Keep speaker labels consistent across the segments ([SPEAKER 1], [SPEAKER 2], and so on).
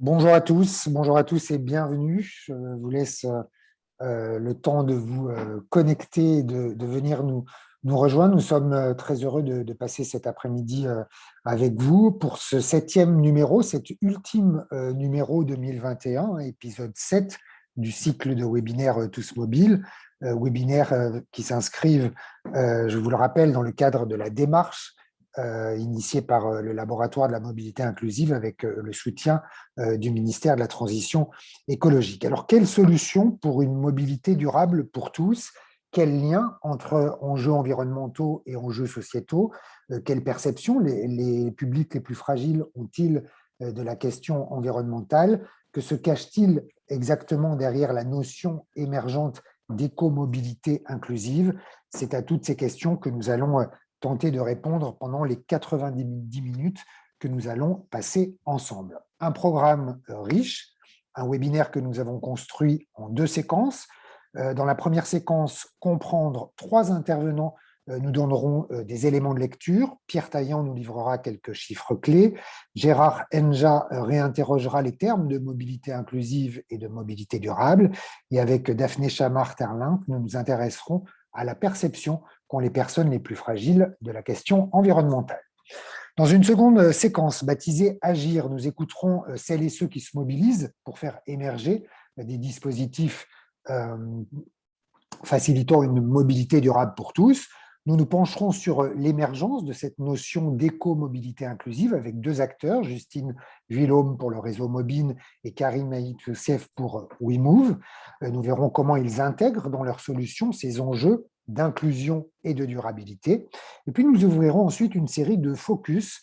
[SPEAKER 1] Bonjour à tous et bienvenue. Je vous laisse le temps de vous connecter et de venir nous rejoindre. Nous sommes très heureux de passer cet après-midi avec vous pour ce septième numéro, cet ultime numéro 2021, épisode 7 du cycle de webinaires Tous Mobiles, webinaires qui s'inscrivent, je vous le rappelle, dans le cadre de la démarche initiée par le laboratoire de la mobilité inclusive avec le soutien du ministère de la Transition écologique. Alors, quelle solution pour une mobilité durable pour tous? Quel lien entre enjeux environnementaux et enjeux sociétaux? Quelle perception les publics les plus fragiles ont-ils de la question environnementale? Que se cache-t-il exactement derrière la notion émergente d'écomobilité inclusive? C'est à toutes ces questions que nous allons tenter de répondre pendant les 90 minutes que nous allons passer ensemble. Un programme riche, un webinaire que nous avons construit en deux séquences. Dans la première séquence, comprendre, trois intervenants nous donneront des éléments de lecture. Pierre Taillant nous livrera quelques chiffres clés. Gérard Enja réinterrogera les termes de mobilité inclusive et de mobilité durable. Et avec Daphné Chamard-Terlin, nous nous intéresserons à la perception qu'ont les personnes les plus fragiles de la question environnementale. Dans une seconde séquence baptisée Agir, nous écouterons celles et ceux qui se mobilisent pour faire émerger des dispositifs facilitant une mobilité durable pour tous. Nous nous pencherons sur l'émergence de cette notion d'éco-mobilité inclusive avec deux acteurs, Justine Villaume pour le réseau Mobine et Karim Aït Youssef pour WeMove. Nous verrons comment ils intègrent dans leurs solutions ces enjeux d'inclusion et de durabilité. Et puis nous ouvrirons ensuite une série de focus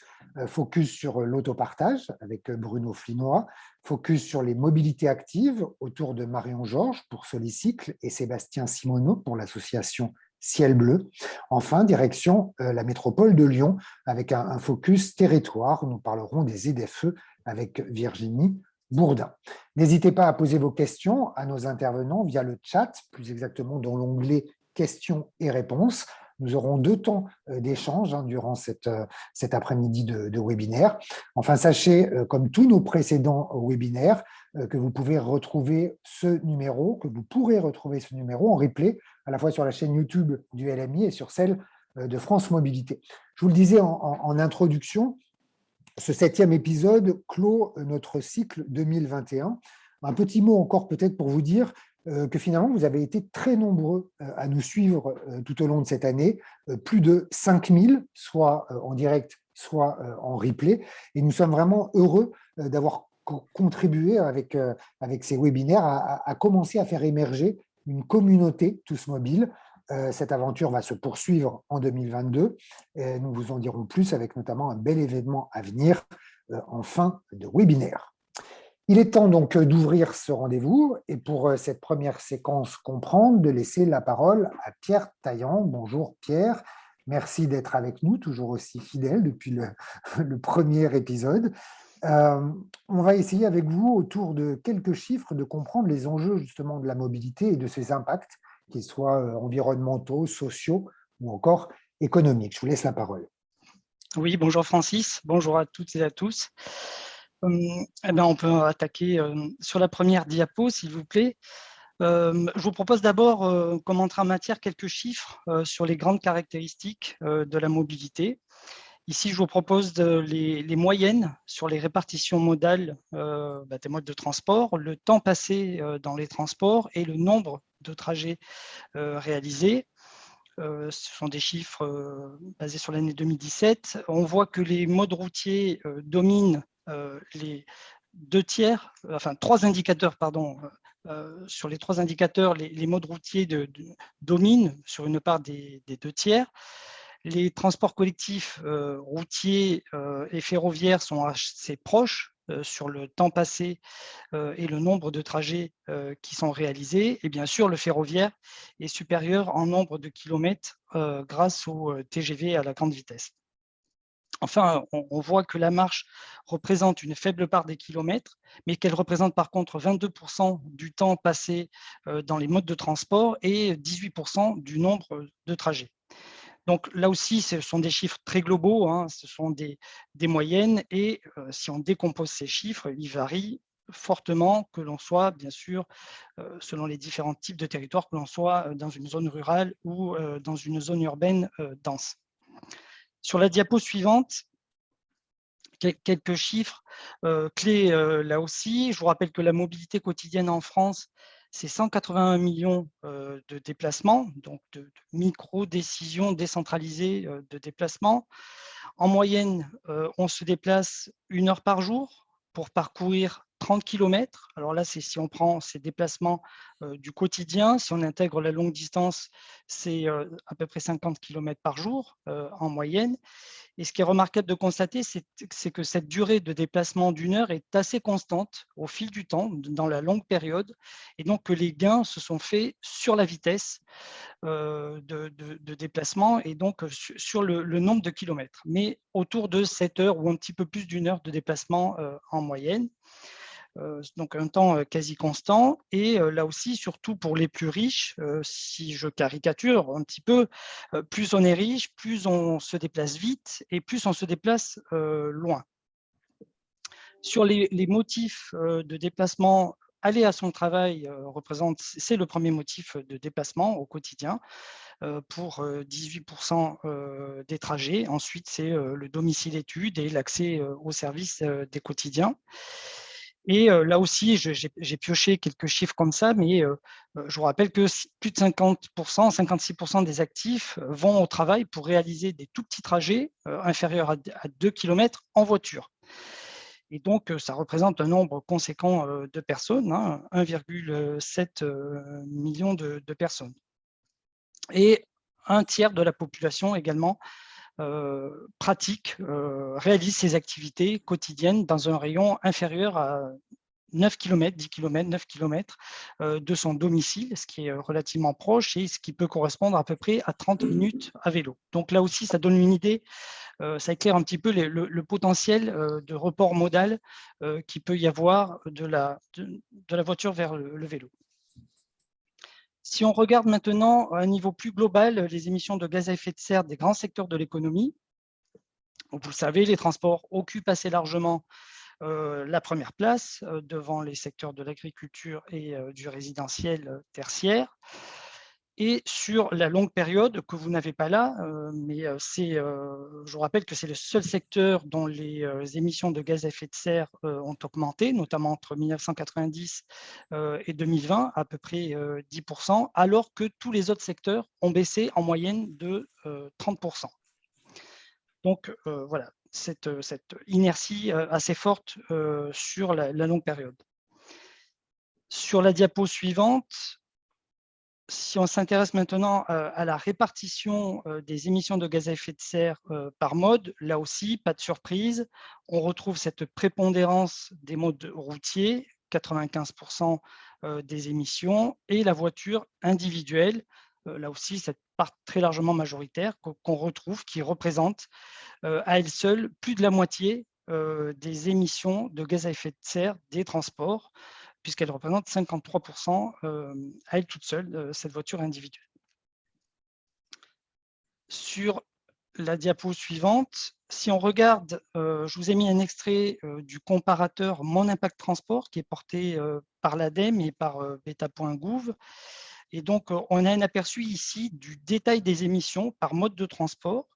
[SPEAKER 1] sur l'autopartage avec Bruno Flinois, focus sur les mobilités actives autour de Marion Georges pour Solicycle et Sébastien Simoneau pour l'association Ciel Bleu. Enfin, direction la métropole de Lyon avec un focus territoire. Nous parlerons des ZFE avec Virginie Bourdin. N'hésitez pas à poser vos questions à nos intervenants via le chat, plus exactement dans l'onglet questions et réponses. Nous aurons deux temps d'échange durant cet après-midi de webinaire. Enfin, sachez, comme tous nos précédents webinaires, que vous pouvez retrouver ce numéro, que vous pourrez retrouver ce numéro en replay, à la fois sur la chaîne YouTube du LMI et sur celle de France Mobilité. Je vous le disais en introduction, ce septième épisode clôt notre cycle 2021. Un petit mot encore peut-être pour vous dire que finalement, vous avez été très nombreux à nous suivre tout au long de cette année, plus de 5000, soit en direct, soit en replay. Et nous sommes vraiment heureux d'avoir contribué avec ces webinaires à commencer à faire émerger une communauté Tous Mobiles. Cette aventure va se poursuivre en 2022. Nous vous en dirons plus avec notamment un bel événement à venir en fin de webinaire. Il est temps donc d'ouvrir ce rendez-vous et pour cette première séquence comprendre, de laisser la parole à Pierre Taillant. Bonjour Pierre, merci d'être avec nous, toujours aussi fidèle depuis le premier épisode. On va essayer avec vous, autour de quelques chiffres, de comprendre les enjeux justement de la mobilité et de ses impacts, qu'ils soient environnementaux, sociaux ou encore économiques. Je vous laisse la parole.
[SPEAKER 2] Oui, bonjour Francis, bonjour à toutes et à tous. On peut attaquer sur la première diapo, s'il vous plaît. Je vous propose d'abord, comme entrée en matière, quelques chiffres sur les grandes caractéristiques de la mobilité. Ici, je vous propose les moyennes sur les répartitions modales des modes de transport, le temps passé dans les transports et le nombre de trajets réalisés. Ce sont des chiffres basés sur l'année 2017. On voit que les modes routiers dominent les trois indicateurs, sur les trois indicateurs, les modes routiers dominent sur une part des deux tiers. Les transports collectifs routiers et ferroviaires sont assez proches sur le temps passé et le nombre de trajets qui sont réalisés. Et bien sûr, le ferroviaire est supérieur en nombre de kilomètres grâce au TGV à la grande vitesse. Enfin, on voit que la marche représente une faible part des kilomètres, mais qu'elle représente par contre 22% du temps passé dans les modes de transport et 18% du nombre de trajets. Donc là aussi, ce sont des chiffres très globaux, ce sont des moyennes et si on décompose ces chiffres, ils varient fortement que l'on soit, bien sûr, selon les différents types de territoires, que l'on soit dans une zone rurale ou dans une zone urbaine dense. Sur la diapo suivante, quelques chiffres clés là aussi. Je vous rappelle que la mobilité quotidienne en France, c'est 181 millions de déplacements, donc de micro-décisions décentralisées de déplacement. En moyenne, on se déplace 1 heure par jour pour parcourir 30 km. Alors là, c'est si on prend ces déplacements du quotidien. Si on intègre la longue distance, c'est à peu près 50 km par jour en moyenne. Et ce qui est remarquable de constater, c'est que cette durée de déplacement d'1 heure est assez constante au fil du temps, dans la longue période, et donc que les gains se sont faits sur la vitesse de déplacement et donc sur le nombre de kilomètres, mais autour de 7 heures ou un petit peu plus d'1 heure de déplacement en moyenne. Donc un temps quasi constant. Et là aussi, surtout pour les plus riches, si je caricature un petit peu, plus on est riche, plus on se déplace vite et plus on se déplace loin. Sur les motifs de déplacement, aller à son travail c'est le premier motif de déplacement au quotidien pour 18% des trajets. Ensuite, c'est le domicile études et l'accès aux services des quotidiens. Et là aussi, j'ai pioché quelques chiffres comme ça, mais je vous rappelle que plus de 50%, 56% des actifs vont au travail pour réaliser des tout petits trajets inférieurs à 2 km en voiture. Et donc, ça représente un nombre conséquent de personnes, 1,7 million de personnes. Et un tiers de la population également pratique, réalise ces activités quotidiennes dans un rayon inférieur à 9 km, 10 km, 9 km de son domicile, ce qui est relativement proche et ce qui peut correspondre à peu près à 30 minutes à vélo. Donc là aussi, ça donne une idée, ça éclaire un petit peu le potentiel de report modal qu'il peut y avoir de la voiture vers le vélo. Si on regarde maintenant à un niveau plus global les émissions de gaz à effet de serre des grands secteurs de l'économie, vous le savez, les transports occupent assez largement la première place devant les secteurs de l'agriculture et du résidentiel tertiaire. Et sur la longue période que vous n'avez pas là, mais je vous rappelle que c'est le seul secteur dont les émissions de gaz à effet de serre ont augmenté, notamment entre 1990 et 2020, à peu près 10%, alors que tous les autres secteurs ont baissé en moyenne de 30%. Donc voilà, cette inertie assez forte sur la longue période. Sur la diapo suivante, si on s'intéresse maintenant à la répartition des émissions de gaz à effet de serre par mode, là aussi, pas de surprise, on retrouve cette prépondérance des modes routiers, 95% des émissions, et la voiture individuelle, là aussi, cette part très largement majoritaire qu'on retrouve, qui représente à elle seule plus de la moitié des émissions de gaz à effet de serre des transports, puisqu'elle représente 53% à elle toute seule, cette voiture individuelle. Sur la diapo suivante, si on regarde, je vous ai mis un extrait du comparateur Mon Impact Transport qui est porté par l'ADEME et par beta.gouv. Et donc, on a un aperçu ici du détail des émissions par mode de transport.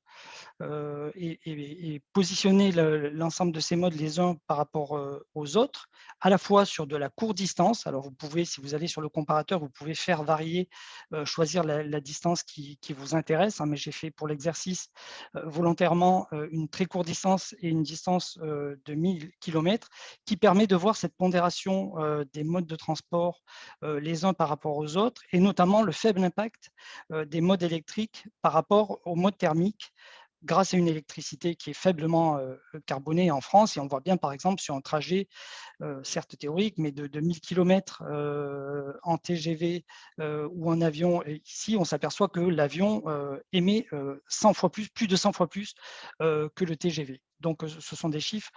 [SPEAKER 2] Et positionner l'ensemble de ces modes les uns par rapport aux autres, à la fois sur de la courte distance. Alors vous pouvez, si vous allez sur le comparateur, vous pouvez faire varier, choisir la distance qui vous intéresse, mais j'ai fait pour l'exercice volontairement une très courte distance et une distance de 1000 km qui permet de voir cette pondération des modes de transport les uns par rapport aux autres, et notamment le faible impact des modes électriques par rapport aux modes thermiques, grâce à une électricité qui est faiblement carbonée en France. Et on voit bien, par exemple, sur un trajet, certes théorique, mais de 1000 km en TGV ou en avion, et ici, on s'aperçoit que l'avion émet 100 fois plus de 100 fois plus que le TGV. Donc, ce sont des chiffres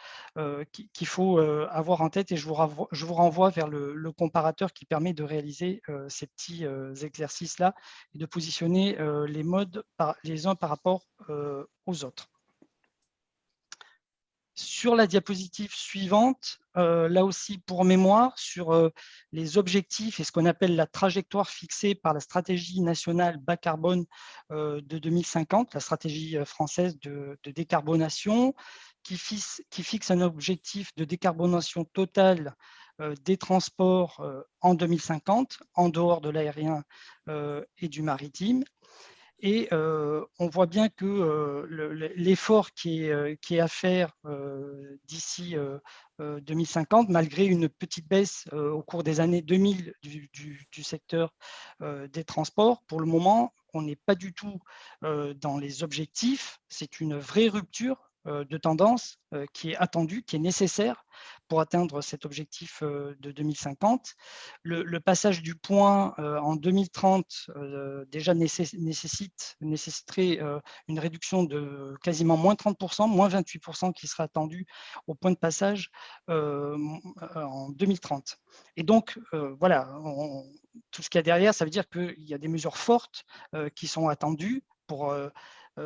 [SPEAKER 2] qu'il faut avoir en tête, et je vous renvoie vers le comparateur qui permet de réaliser ces petits exercices-là et de positionner les modes les uns par rapport aux autres. Sur la diapositive suivante, là aussi pour mémoire, sur les objectifs et ce qu'on appelle la trajectoire fixée par la stratégie nationale bas carbone de 2050, la stratégie française de décarbonation, qui fixe un objectif de décarbonation totale des transports en 2050, en dehors de l'aérien et du maritime. Et on voit bien que l'effort qui est à faire d'ici 2050, malgré une petite baisse au cours des années 2000 du secteur des transports, pour le moment, on n'est pas du tout dans les objectifs. C'est une vraie rupture de tendance qui est attendue, qui est nécessaire pour atteindre cet objectif de 2050. Le passage du point en 2030 déjà nécessiterait une réduction de quasiment moins 30%, moins 28% qui serait attendu au point de passage en 2030. Et donc, voilà, tout ce qu'il y a derrière, ça veut dire qu'il y a des mesures fortes qui sont attendues pour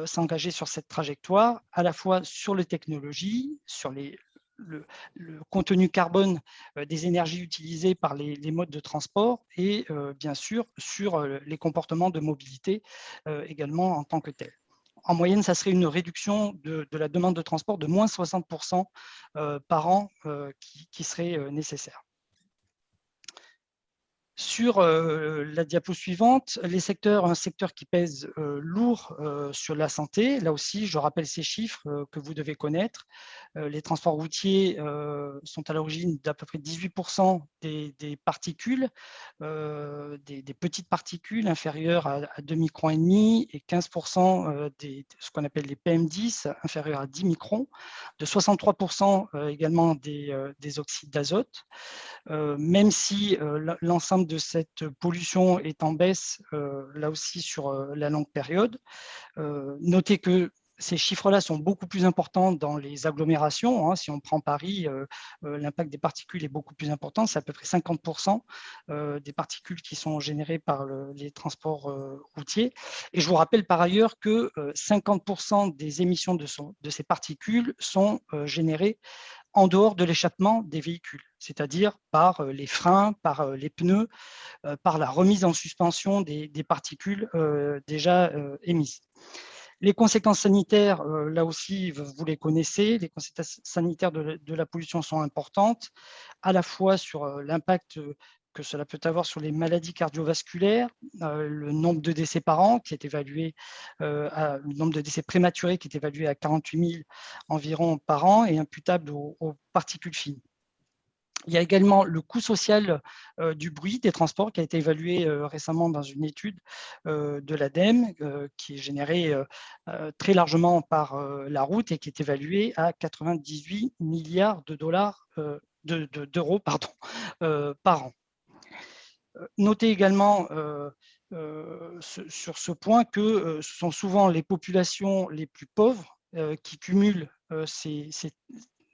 [SPEAKER 2] s'engager sur cette trajectoire, à la fois sur les technologies, sur le contenu carbone des énergies utilisées par les modes de transport et bien sûr sur les comportements de mobilité également en tant que tels. En moyenne, ça serait une réduction de la demande de transport de moins 60% par an qui serait nécessaire. Sur la diapo suivante, un secteur qui pèse lourd sur la santé. Là aussi, je rappelle ces chiffres que vous devez connaître. Les transports routiers sont à l'origine d'à peu près 18% des particules, des petites particules inférieures à 2 microns et demi et 15% de ce qu'on appelle les PM10 inférieurs à 10 microns, de 63% également des oxydes d'azote. Même si l'ensemble de cette pollution est en baisse, là aussi sur la longue période. Notez que ces chiffres-là sont beaucoup plus importants dans les agglomérations. Si on prend Paris, l'impact des particules est beaucoup plus important. C'est à peu près 50% des particules qui sont générées par les transports routiers. Et je vous rappelle par ailleurs que 50% des émissions de ces particules sont générées en dehors de l'échappement des véhicules, c'est-à-dire par les freins, par les pneus, par la remise en suspension des particules déjà émises. Les conséquences sanitaires, là aussi, vous les connaissez, les conséquences sanitaires de la pollution sont importantes, à la fois sur l'impact que cela peut avoir sur les maladies cardiovasculaires, le nombre de décès par an, qui est évalué, le nombre de décès prématurés qui est évalué à 48 000 environ par an et imputable aux particules fines. Il y a également le coût social du bruit des transports qui a été évalué récemment dans une étude de l'ADEME qui est générée très largement par la route et qui est évalué à 98 milliards d'euros par an. Notez également sur ce point que ce sont souvent les populations les plus pauvres qui cumulent ces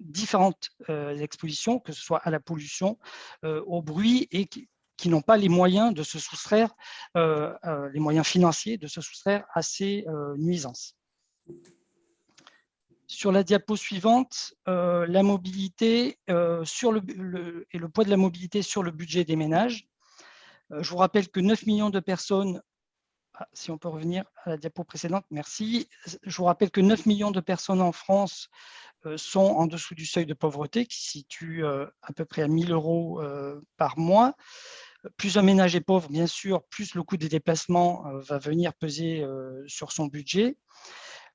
[SPEAKER 2] différentes expositions, que ce soit à la pollution, au bruit, et qui n'ont pas les moyens de se soustraire, les moyens financiers de se soustraire à ces nuisances. Sur la diapo suivante, la mobilité et le poids de la mobilité sur le budget des ménages. Je vous rappelle que 9 millions de personnes, si on peut revenir à la diapo précédente, merci. Je vous rappelle que 9 millions de personnes en France sont en dessous du seuil de pauvreté qui se situe à peu près à 1 000 € par mois. Plus un ménage est pauvre, bien sûr, plus le coût des déplacements va venir peser sur son budget.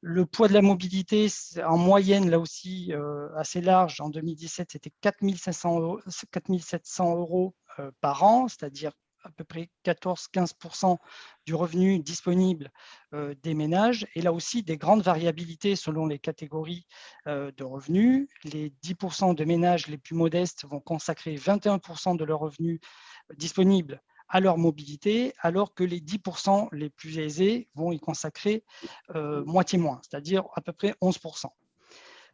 [SPEAKER 2] Le poids de la mobilité, en moyenne, là aussi, assez large. En 2017, c'était 4 700 € par an, c'est-à-dire à peu près 14-15% du revenu disponible des ménages. Et là aussi, des grandes variabilités selon les catégories de revenus. Les 10% de ménages les plus modestes vont consacrer 21% de leurs revenus disponibles à leur mobilité, alors que les 10% les plus aisés vont y consacrer moitié moins, c'est-à-dire à peu près 11%.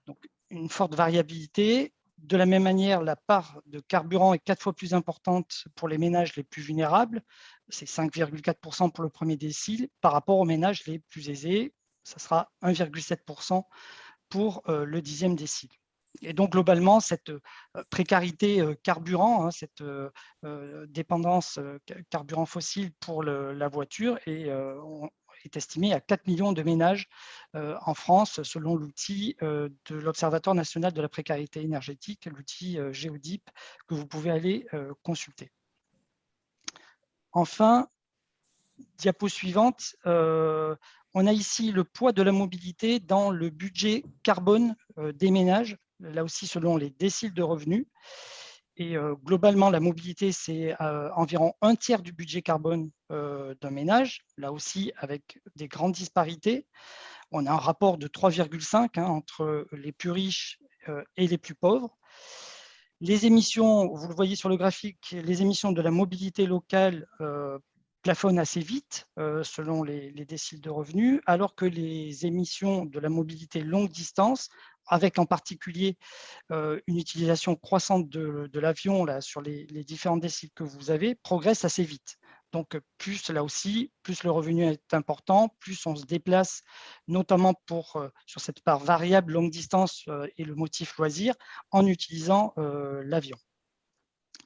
[SPEAKER 2] Donc, une forte variabilité. De la même manière, la part de carburant est 4 fois plus importante pour les ménages les plus vulnérables. C'est 5,4% pour le premier décile par rapport aux ménages les plus aisés. Ça sera 1,7% pour le 10e décile. Et donc, globalement, cette précarité carburant, hein, cette dépendance carburant fossile pour la voiture est estimée à 4 millions de ménages en France, selon l'outil de l'Observatoire national de la précarité énergétique, l'outil Géodip, que vous pouvez aller consulter. Enfin, diapo suivante, on a ici le poids de la mobilité dans le budget carbone des ménages, là aussi selon les déciles de revenus. Et globalement, la mobilité, c'est environ un tiers du budget carbone d'un ménage, là aussi avec des grandes disparités. On a un rapport de 3,5 entre les plus riches et les plus pauvres. Les émissions, vous le voyez sur le graphique, les émissions de la mobilité locale plafonnent assez vite selon les déciles de revenus, alors que les émissions de la mobilité longue distance, avec en particulier une utilisation croissante de l'avion sur les différents déciles que vous avez, progressent assez vite. Donc, plus là aussi, plus le revenu est important, plus on se déplace, notamment sur cette part variable longue distance et le motif loisir, en utilisant l'avion.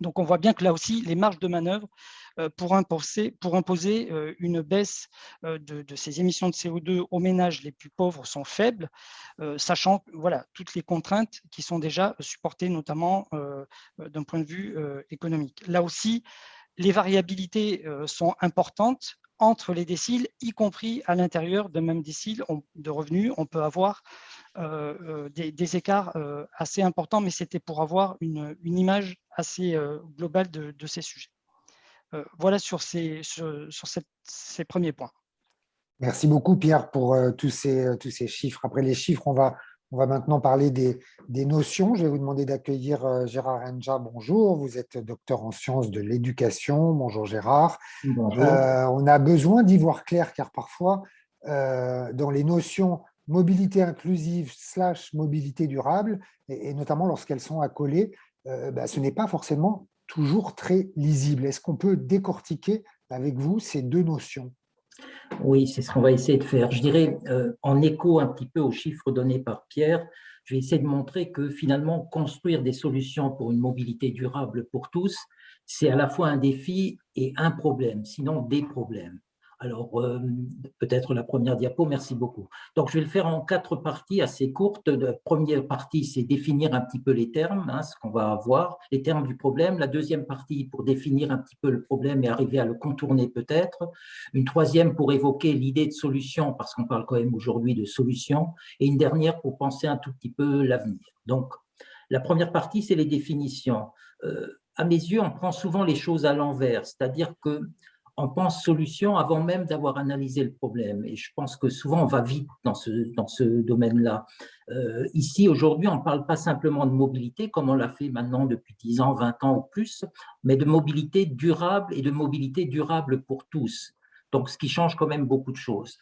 [SPEAKER 2] Donc, on voit bien que là aussi, les marges de manœuvre pour imposer une baisse de ces émissions de CO2 aux ménages les plus pauvres sont faibles, sachant voilà, toutes les contraintes qui sont déjà supportées, notamment d'un point de vue économique. Là aussi, les variabilités sont importantes entre les déciles, y compris à l'intérieur d'un même décile de revenus. On peut avoir des écarts assez importants, mais c'était pour avoir une image assez globale de ces sujets. Voilà sur ces premiers points.
[SPEAKER 1] Merci beaucoup, Pierre, pour tous ces chiffres. Après les chiffres, on va maintenant parler des notions. Je vais vous demander d'accueillir Gérard Enja. Bonjour, vous êtes docteur en sciences de l'éducation. Bonjour Gérard.
[SPEAKER 3] Bonjour.
[SPEAKER 1] On a besoin d'y voir clair, car parfois, dans les notions mobilité inclusive / mobilité durable, et notamment lorsqu'elles sont accolées, ce n'est pas forcément toujours très lisible. Est-ce qu'on peut décortiquer avec vous ces deux notions ?
[SPEAKER 3] Oui, c'est ce qu'on va essayer de faire. Je dirais, en écho un petit peu aux chiffres donnés par Pierre, je vais essayer de montrer que finalement, construire des solutions pour une mobilité durable pour tous, c'est à la fois un défi et un problème, sinon des problèmes. Alors, peut-être la première diapo, merci beaucoup. Donc, je vais le faire en 4 parties assez courtes. La première partie, c'est définir un petit peu les termes, ce qu'on va avoir, les termes du problème. La deuxième partie, pour définir un petit peu le problème et arriver à le contourner peut-être. Une troisième pour évoquer l'idée de solution, parce qu'on parle quand même aujourd'hui de solution. Et une dernière pour penser un tout petit peu l'avenir. Donc, la première partie, c'est les définitions. À mes yeux, on prend souvent les choses à l'envers, c'est-à-dire que on pense solution avant même d'avoir analysé le problème. Et je pense que souvent, on va vite dans ce domaine-là. Ici, aujourd'hui, on ne parle pas simplement de mobilité, comme on l'a fait maintenant depuis 10 ans, 20 ans ou plus, mais de mobilité durable et de mobilité durable pour tous. Donc, ce qui change quand même beaucoup de choses.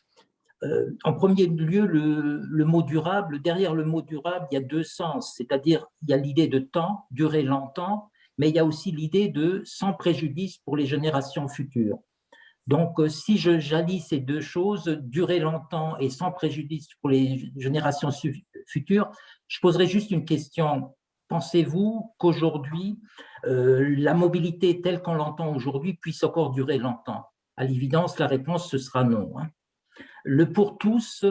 [SPEAKER 3] En premier lieu, le mot durable, derrière le mot durable, il y a deux sens, c'est-à-dire il y a l'idée de temps, durer longtemps, mais il y a aussi l'idée de sans préjudice pour les générations futures. Donc, si j'allie ces deux choses, durer longtemps et sans préjudice pour les générations futures, je poserai juste une question. Pensez-vous qu'aujourd'hui, la mobilité telle qu'on l'entend aujourd'hui puisse encore durer longtemps? À l'évidence, la réponse, ce sera non. Le pour tous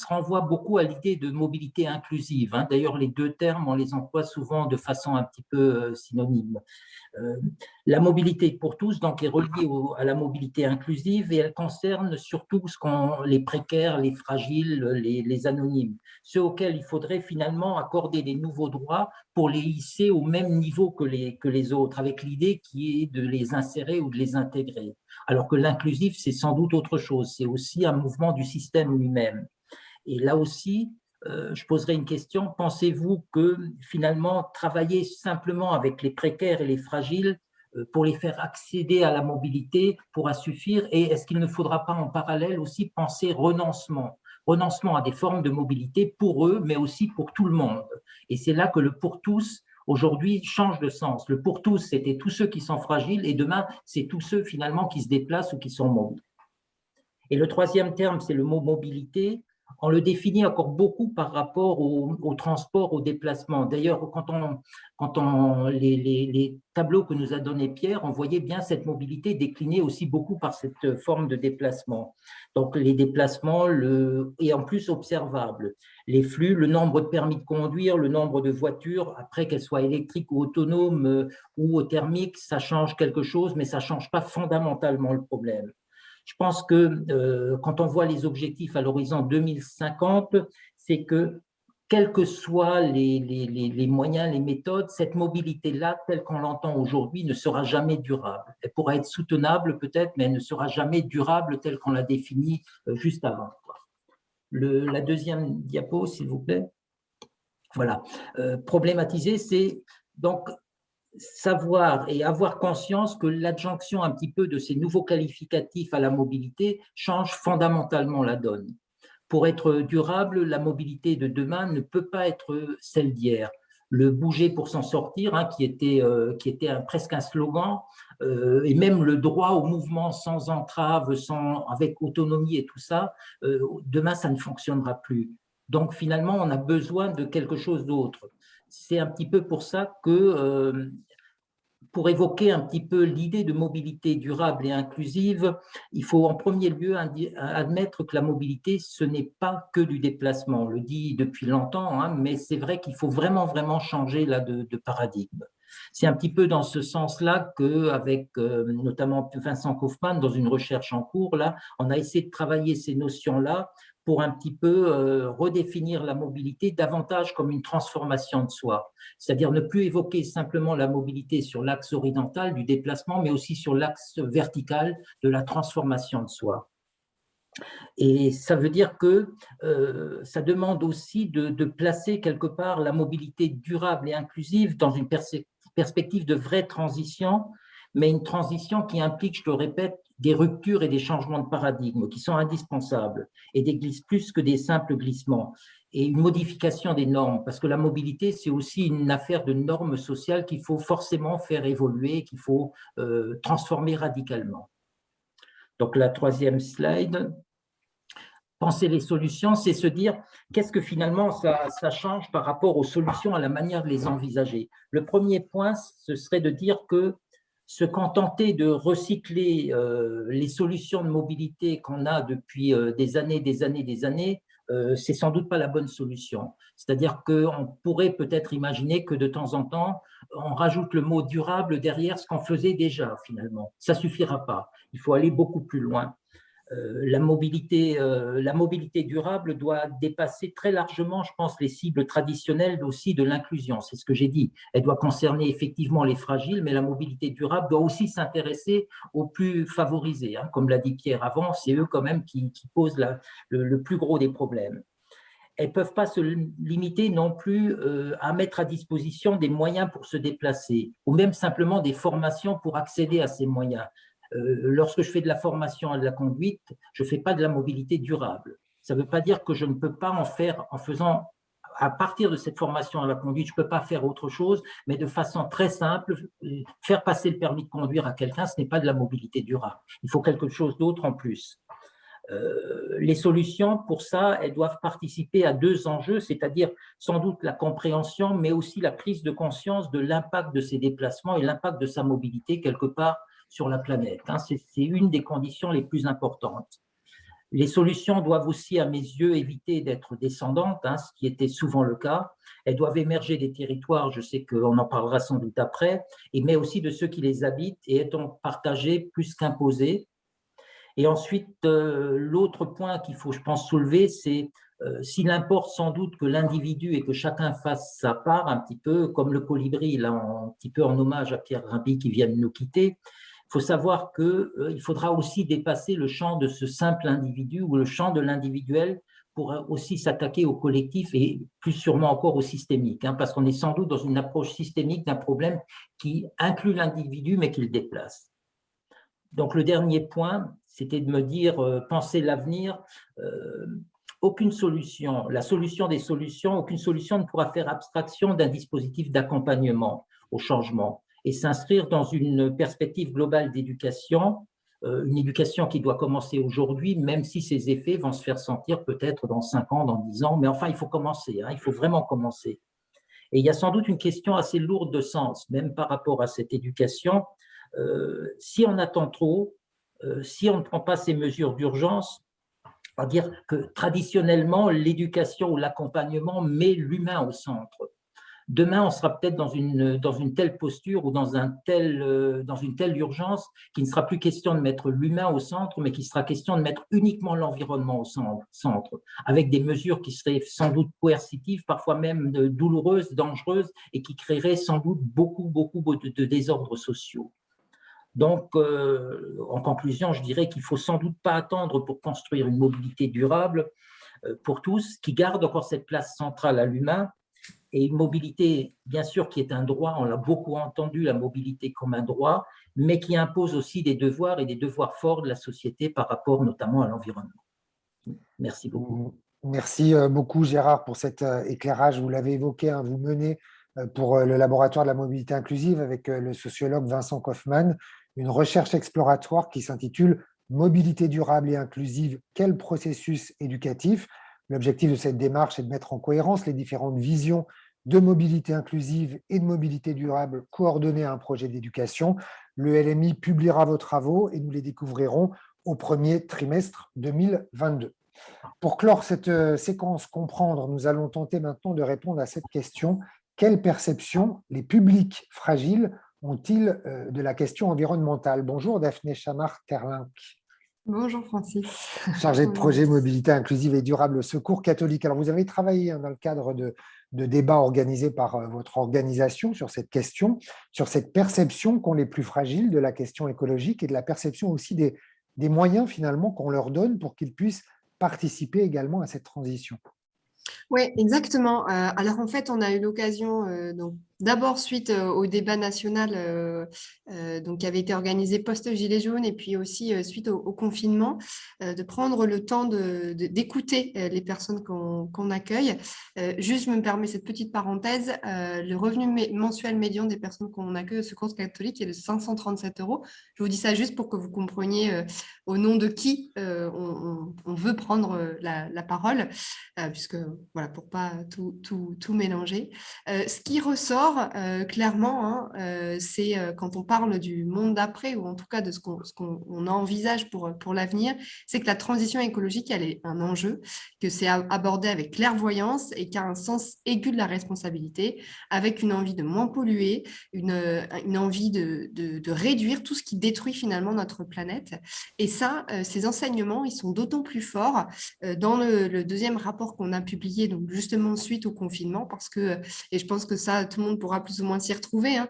[SPEAKER 3] renvoie beaucoup à l'idée de mobilité inclusive. D'ailleurs, les deux termes, on les emploie souvent de façon un petit peu synonyme. La mobilité pour tous donc, est reliée à la mobilité inclusive et elle concerne surtout les précaires, les fragiles, les anonymes, ceux auxquels il faudrait finalement accorder des nouveaux droits pour les hisser au même niveau que les autres, avec l'idée qui est de les insérer ou de les intégrer. Alors que l'inclusif, c'est sans doute autre chose, c'est aussi un mouvement du système lui-même. Et là aussi, je poserai une question. Pensez-vous que finalement, travailler simplement avec les précaires et les fragiles pour les faire accéder à la mobilité pourra suffire? Et est-ce qu'il ne faudra pas en parallèle aussi penser renoncement? Renoncement à des formes de mobilité pour eux, mais aussi pour tout le monde. Et c'est là que le pour tous, aujourd'hui, change de sens. Le pour tous, c'était tous ceux qui sont fragiles et demain, c'est tous ceux finalement qui se déplacent ou qui sont mobiles. Et le troisième terme, c'est le mot mobilité. on le définit encore beaucoup par rapport au transport, au déplacement. D'ailleurs, les tableaux que nous a donnés Pierre, on voyait bien cette mobilité déclinée aussi beaucoup par cette forme de déplacement. Donc, les déplacements, et en plus observables. Les flux, le nombre de permis de conduire, le nombre de voitures, après qu'elles soient électriques ou autonomes ou thermiques, ça change quelque chose, mais ça ne change pas fondamentalement le problème. Je pense que quand on voit les objectifs à l'horizon 2050, c'est que quels que soient les moyens, les méthodes, cette mobilité-là, telle qu'on l'entend aujourd'hui, ne sera jamais durable. Elle pourra être soutenable peut-être, mais elle ne sera jamais durable telle qu'on l'a définie juste avant. La deuxième diapo, s'il vous plaît. Voilà. Problématiser, c'est donc savoir et avoir conscience que l'adjonction un petit peu de ces nouveaux qualificatifs à la mobilité change fondamentalement la donne. Pour être durable, la mobilité de demain ne peut pas être celle d'hier. Le bouger pour s'en sortir, hein, qui était presque un slogan, et même le droit au mouvement sans entrave, avec autonomie et tout ça, demain, ça ne fonctionnera plus. Donc, finalement, on a besoin de quelque chose d'autre. C'est un petit peu pour ça que pour évoquer un petit peu l'idée de mobilité durable et inclusive, il faut en premier lieu admettre que la mobilité, ce n'est pas que du déplacement. On le dit depuis longtemps, hein, mais c'est vrai qu'il faut vraiment changer là, de paradigme. C'est un petit peu dans ce sens-là qu'avec notamment Vincent Kaufmann, dans une recherche en cours, là, on a essayé de travailler ces notions-là pour un petit peu redéfinir la mobilité davantage comme une transformation de soi. C'est-à-dire ne plus évoquer simplement la mobilité sur l'axe horizontal du déplacement, mais aussi sur l'axe vertical de la transformation de soi. Et ça veut dire que ça demande aussi de placer quelque part la mobilité durable et inclusive dans une perspective de vraie transition, mais une transition qui implique, je le répète, des ruptures et des changements de paradigme qui sont indispensables et plus que des simples glissements. Et une modification des normes, parce que la mobilité, c'est aussi une affaire de normes sociales qu'il faut forcément faire évoluer, qu'il faut transformer radicalement. Donc la troisième slide. Penser les solutions, c'est se dire qu'est-ce que finalement ça change par rapport aux solutions, à la manière de les envisager. Le premier point, ce serait de dire que se contenter de recycler les solutions de mobilité qu'on a depuis des années, c'est sans doute pas la bonne solution. C'est-à-dire qu'on pourrait peut-être imaginer que de temps en temps, on rajoute le mot durable derrière ce qu'on faisait déjà finalement. Ça suffira pas. Il faut aller beaucoup plus loin. La mobilité durable doit dépasser très largement, je pense, les cibles traditionnelles aussi de l'inclusion. C'est ce que j'ai dit. Elle doit concerner effectivement les fragiles, mais la mobilité durable doit aussi s'intéresser aux plus favorisés. Hein. Comme l'a dit Pierre avant, c'est eux quand même qui posent le plus gros des problèmes. Elles ne peuvent pas se limiter non plus à mettre à disposition des moyens pour se déplacer, ou même simplement des formations pour accéder à ces moyens. Lorsque je fais de la formation à de la conduite, je ne fais pas de la mobilité durable. Ça ne veut pas dire que je ne peux pas en faire en faisant, à partir de cette formation à la conduite, je ne peux pas faire autre chose, mais de façon très simple, faire passer le permis de conduire à quelqu'un, ce n'est pas de la mobilité durable. Il faut quelque chose d'autre en plus. Les solutions, pour ça, elles doivent participer à deux enjeux, c'est-à-dire sans doute la compréhension, mais aussi la prise de conscience de l'impact de ces déplacements et l'impact de sa mobilité quelque part sur la planète. C'est une des conditions les plus importantes. Les solutions doivent aussi, à mes yeux, éviter d'être descendantes, ce qui était souvent le cas. Elles doivent émerger des territoires, je sais qu'on en parlera sans doute après, mais aussi de ceux qui les habitent et être partagés plus qu'imposés. Et ensuite, l'autre point qu'il faut, je pense, soulever, c'est s'il importe sans doute que l'individu et que chacun fasse sa part, un petit peu comme le colibri, là, un petit peu en hommage à Pierre Rabhi qui vient de nous quitter, il faut savoir qu'il faudra aussi dépasser le champ de ce simple individu ou le champ de l'individuel pour aussi s'attaquer au collectif et plus sûrement encore au systémique, parce qu'on est sans doute dans une approche systémique d'un problème qui inclut l'individu mais qui le déplace. Donc le dernier point, c'était de me dire, penser l'avenir, aucune solution, la solution des solutions, aucune solution ne pourra faire abstraction d'un dispositif d'accompagnement au changement et s'inscrire dans une perspective globale d'éducation une éducation qui doit commencer aujourd'hui, même si ses effets vont se faire sentir peut-être dans 5 ans, dans 10 ans. Mais enfin, il faut commencer, hein, il faut vraiment commencer. Et il y a sans doute une question assez lourde de sens, même par rapport à cette éducation. Si on attend trop, si on ne prend pas ces mesures d'urgence, on va dire que traditionnellement, l'éducation ou l'accompagnement met l'humain au centre. Demain, on sera peut-être dans une telle posture ou dans une telle urgence qu'il ne sera plus question de mettre l'humain au centre, mais qu'il sera question de mettre uniquement l'environnement au centre, avec des mesures qui seraient sans doute coercitives, parfois même douloureuses, dangereuses, et qui créeraient sans doute beaucoup de désordres sociaux. Donc, en conclusion, je dirais qu'il ne faut sans doute pas attendre pour construire une mobilité durable pour tous, qui garde encore cette place centrale à l'humain, et une mobilité, bien sûr, qui est un droit, on l'a beaucoup entendu, la mobilité comme un droit, mais qui impose aussi des devoirs et des devoirs forts de la société par rapport notamment à l'environnement. Merci beaucoup.
[SPEAKER 1] Merci beaucoup Gérard pour cet éclairage. Vous l'avez évoqué, hein, vous menez pour le laboratoire de la mobilité inclusive avec le sociologue Vincent Kaufmann une recherche exploratoire qui s'intitule « Mobilité durable et inclusive, quel processus éducatif ?» L'objectif de cette démarche est de mettre en cohérence les différentes visions de mobilité inclusive et de mobilité durable coordonnées à un projet d'éducation. Le LMI publiera vos travaux et nous les découvrirons au premier trimestre 2022. Pour clore cette séquence Comprendre, nous allons tenter maintenant de répondre à cette question. Quelle perception les publics fragiles ont-ils de la question environnementale? Bonjour Daphné Chamard-Terlinck.
[SPEAKER 4] Bonjour Francis.
[SPEAKER 1] Chargée de projet mobilité inclusive et durable au Secours catholique. Alors vous avez travaillé dans le cadre de débats organisés par votre organisation sur cette question, sur cette perception qu'ont les plus fragiles de la question écologique et de la perception aussi des moyens finalement qu'on leur donne pour qu'ils puissent participer également à cette transition.
[SPEAKER 4] Oui, exactement. Alors en fait, on a eu l'occasion, donc d'abord suite au débat national donc, qui avait été organisé post-Gilets jaunes et puis aussi suite au confinement, de prendre le temps d'écouter les personnes qu'on accueille. Juste, je me permets cette petite parenthèse, le revenu mensuel médian des personnes qu'on accueille au Secours catholique est de 537 €. Je vous dis ça juste pour que vous compreniez au nom de qui on veut prendre la parole, puisque voilà, pour pas tout mélanger. Ce qui ressort clairement, hein, c'est quand on parle du monde d'après, ou en tout cas de ce qu'on envisage pour l'avenir, c'est que la transition écologique, elle est un enjeu, que c'est abordé avec clairvoyance et qu'il y a un sens aigu de la responsabilité, avec une envie de moins polluer, une envie de réduire tout ce qui détruit finalement notre planète. Et ça, ces enseignements, ils sont d'autant plus forts dans le deuxième rapport qu'on a publié, donc justement suite au confinement, parce que, et je pense que ça, tout le monde pourra plus ou moins s'y retrouver, hein,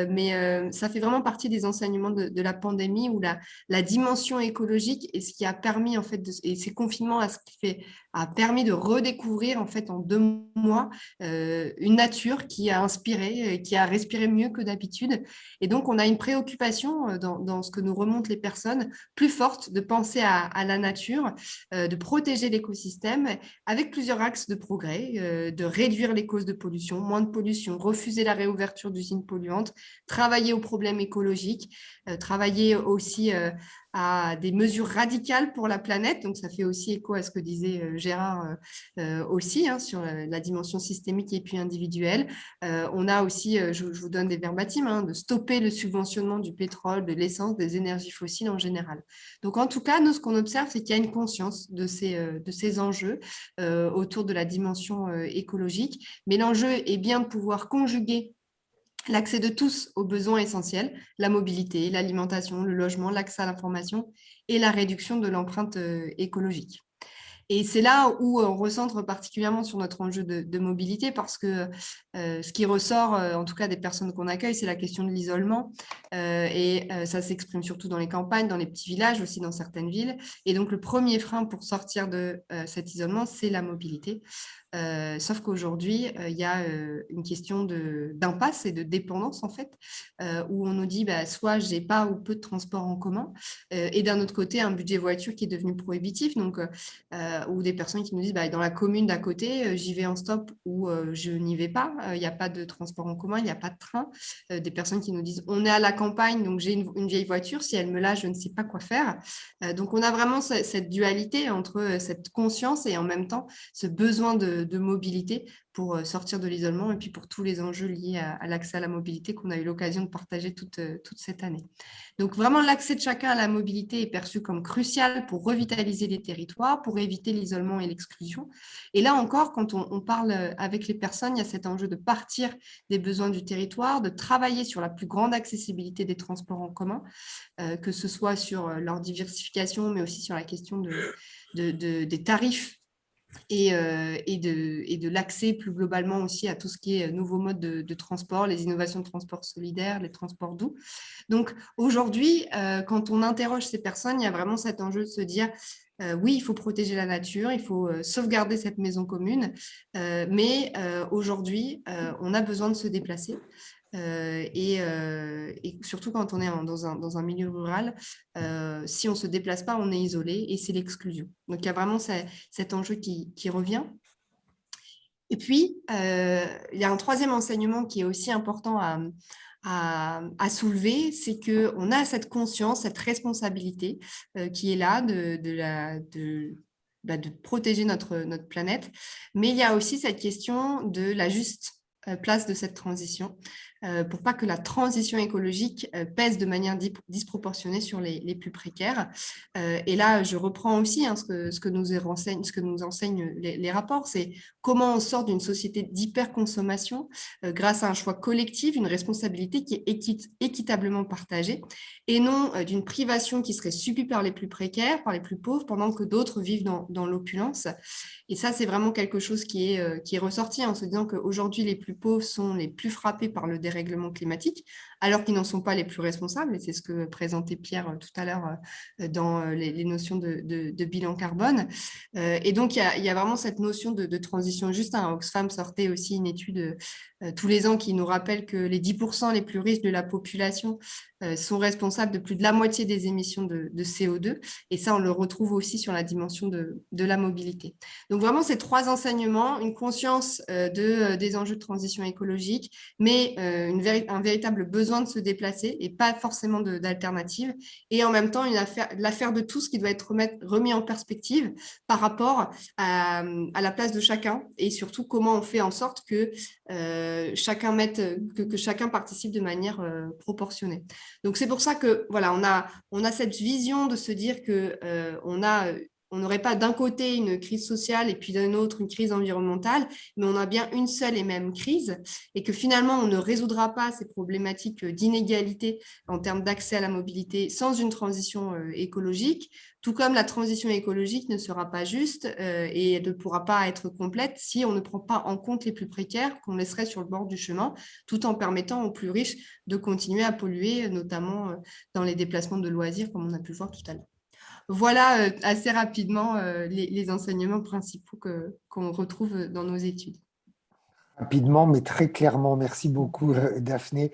[SPEAKER 4] mais ça fait vraiment partie des enseignements de la pandémie, où la dimension écologique est ce qui a permis, en fait, et ces confinements a permis de redécouvrir, en fait, en 2 mois, une nature qui a inspiré, qui a respiré mieux que d'habitude. Et donc, on a une préoccupation dans ce que nous remontent les personnes, plus forte, de penser à la nature, de protéger l'écosystème, avec plusieurs axes de progrès, de réduire les causes de pollution, moins de pollution, refuser la réouverture d'usines polluantes, travailler aux problèmes écologiques, travailler aussi à des mesures radicales pour la planète. Donc, ça fait aussi écho à ce que disait Gérard aussi, hein, sur la dimension systémique et puis individuelle. On a aussi, je vous donne des verbatims, hein, de stopper le subventionnement du pétrole, de l'essence, des énergies fossiles en général. Donc, en tout cas, nous, ce qu'on observe, c'est qu'il y a une conscience de ces enjeux autour de la dimension écologique. Mais l'enjeu est bien de pouvoir conjuguer l'accès de tous aux besoins essentiels, la mobilité, l'alimentation, le logement, l'accès à l'information et la réduction de l'empreinte écologique. Et c'est là où on recentre particulièrement sur notre enjeu de mobilité, parce que ce qui ressort, en tout cas des personnes qu'on accueille, c'est la question de l'isolement. Et ça s'exprime surtout dans les campagnes, dans les petits villages, aussi dans certaines villes. Et donc, le premier frein pour sortir de cet isolement, c'est la mobilité. Sauf qu'aujourd'hui, il y a une question d'impasse et de dépendance, en fait, où on nous dit soit j'ai pas ou peu de transport en commun, et d'un autre côté, un budget voiture qui est devenu prohibitif, donc, ou des personnes qui nous disent dans la commune d'à côté, j'y vais en stop ou je n'y vais pas, il n'y a pas de transport en commun, il n'y a pas de train. Des personnes qui nous disent on est à la campagne, donc j'ai une vieille voiture, si elle me lâche, je ne sais pas quoi faire. Donc on a vraiment cette dualité entre cette conscience et en même temps ce besoin de mobilité pour sortir de l'isolement et puis pour tous les enjeux liés à l'accès à la mobilité qu'on a eu l'occasion de partager toute cette année. Donc vraiment, l'accès de chacun à la mobilité est perçu comme crucial pour revitaliser les territoires, pour éviter l'isolement et l'exclusion. Et là encore, quand on parle avec les personnes, il y a cet enjeu de partir des besoins du territoire, de travailler sur la plus grande accessibilité des transports en commun, que ce soit sur leur diversification, mais aussi sur la question des tarifs et de l'accès plus globalement aussi à tout ce qui est nouveaux modes de transport, les innovations de transport solidaire, les transports doux. Donc aujourd'hui, quand on interroge ces personnes, il y a vraiment cet enjeu de se dire oui, il faut protéger la nature, il faut sauvegarder cette maison commune, mais aujourd'hui, on a besoin de se déplacer. Et surtout quand on est dans un milieu rural, si on ne se déplace pas, on est isolé et c'est l'exclusion. Donc il y a vraiment cet enjeu qui revient. Et puis, il y a un troisième enseignement qui est aussi important à soulever, c'est qu'on a cette conscience, cette responsabilité qui est là de protéger notre planète. Mais il y a aussi cette question de la juste place de cette transition, pour pas que la transition écologique pèse de manière disproportionnée sur les plus précaires. Et là, je reprends aussi ce que nous enseignent les rapports, c'est comment on sort d'une société d'hyperconsommation grâce à un choix collectif, une responsabilité qui est équitablement partagée, et non d'une privation qui serait subie par les plus précaires, par les plus pauvres, pendant que d'autres vivent dans l'opulence. Et ça, c'est vraiment quelque chose qui est ressorti en se disant qu'aujourd'hui, les plus pauvres sont les plus frappés par le dérèglement climatique, alors qu'ils n'en sont pas les plus responsables. Et c'est ce que présentait Pierre tout à l'heure dans les notions de bilan carbone. Et donc, il y a vraiment cette notion de transition juste. Oxfam sortait aussi une étude tous les ans qui nous rappelle que les 10% les plus riches de la population sont responsables de plus de la moitié des émissions de CO2. Et ça, on le retrouve aussi sur la dimension de la mobilité. Donc vraiment, ces trois enseignements, une conscience des enjeux de transition écologique, mais un véritable besoin de se déplacer et pas forcément d'alternative. Et en même temps, l'affaire de tous qui doit être remis en perspective par rapport à la place de chacun et surtout comment on fait en sorte que chacun participe de manière proportionnée. Donc c'est pour ça que voilà, on a cette vision de se dire que on n'aurait pas d'un côté une crise sociale et puis d'un autre une crise environnementale, mais on a bien une seule et même crise et que finalement on ne résoudra pas ces problématiques d'inégalité en termes d'accès à la mobilité sans une transition écologique, tout comme la transition écologique ne sera pas juste et ne pourra pas être complète si on ne prend pas en compte les plus précaires qu'on laisserait sur le bord du chemin, tout en permettant aux plus riches de continuer à polluer, notamment dans les déplacements de loisirs, comme on a pu le voir tout à l'heure. Voilà assez rapidement les enseignements principaux qu'on retrouve dans nos études.
[SPEAKER 1] Rapidement, mais très clairement. Merci beaucoup, Daphné.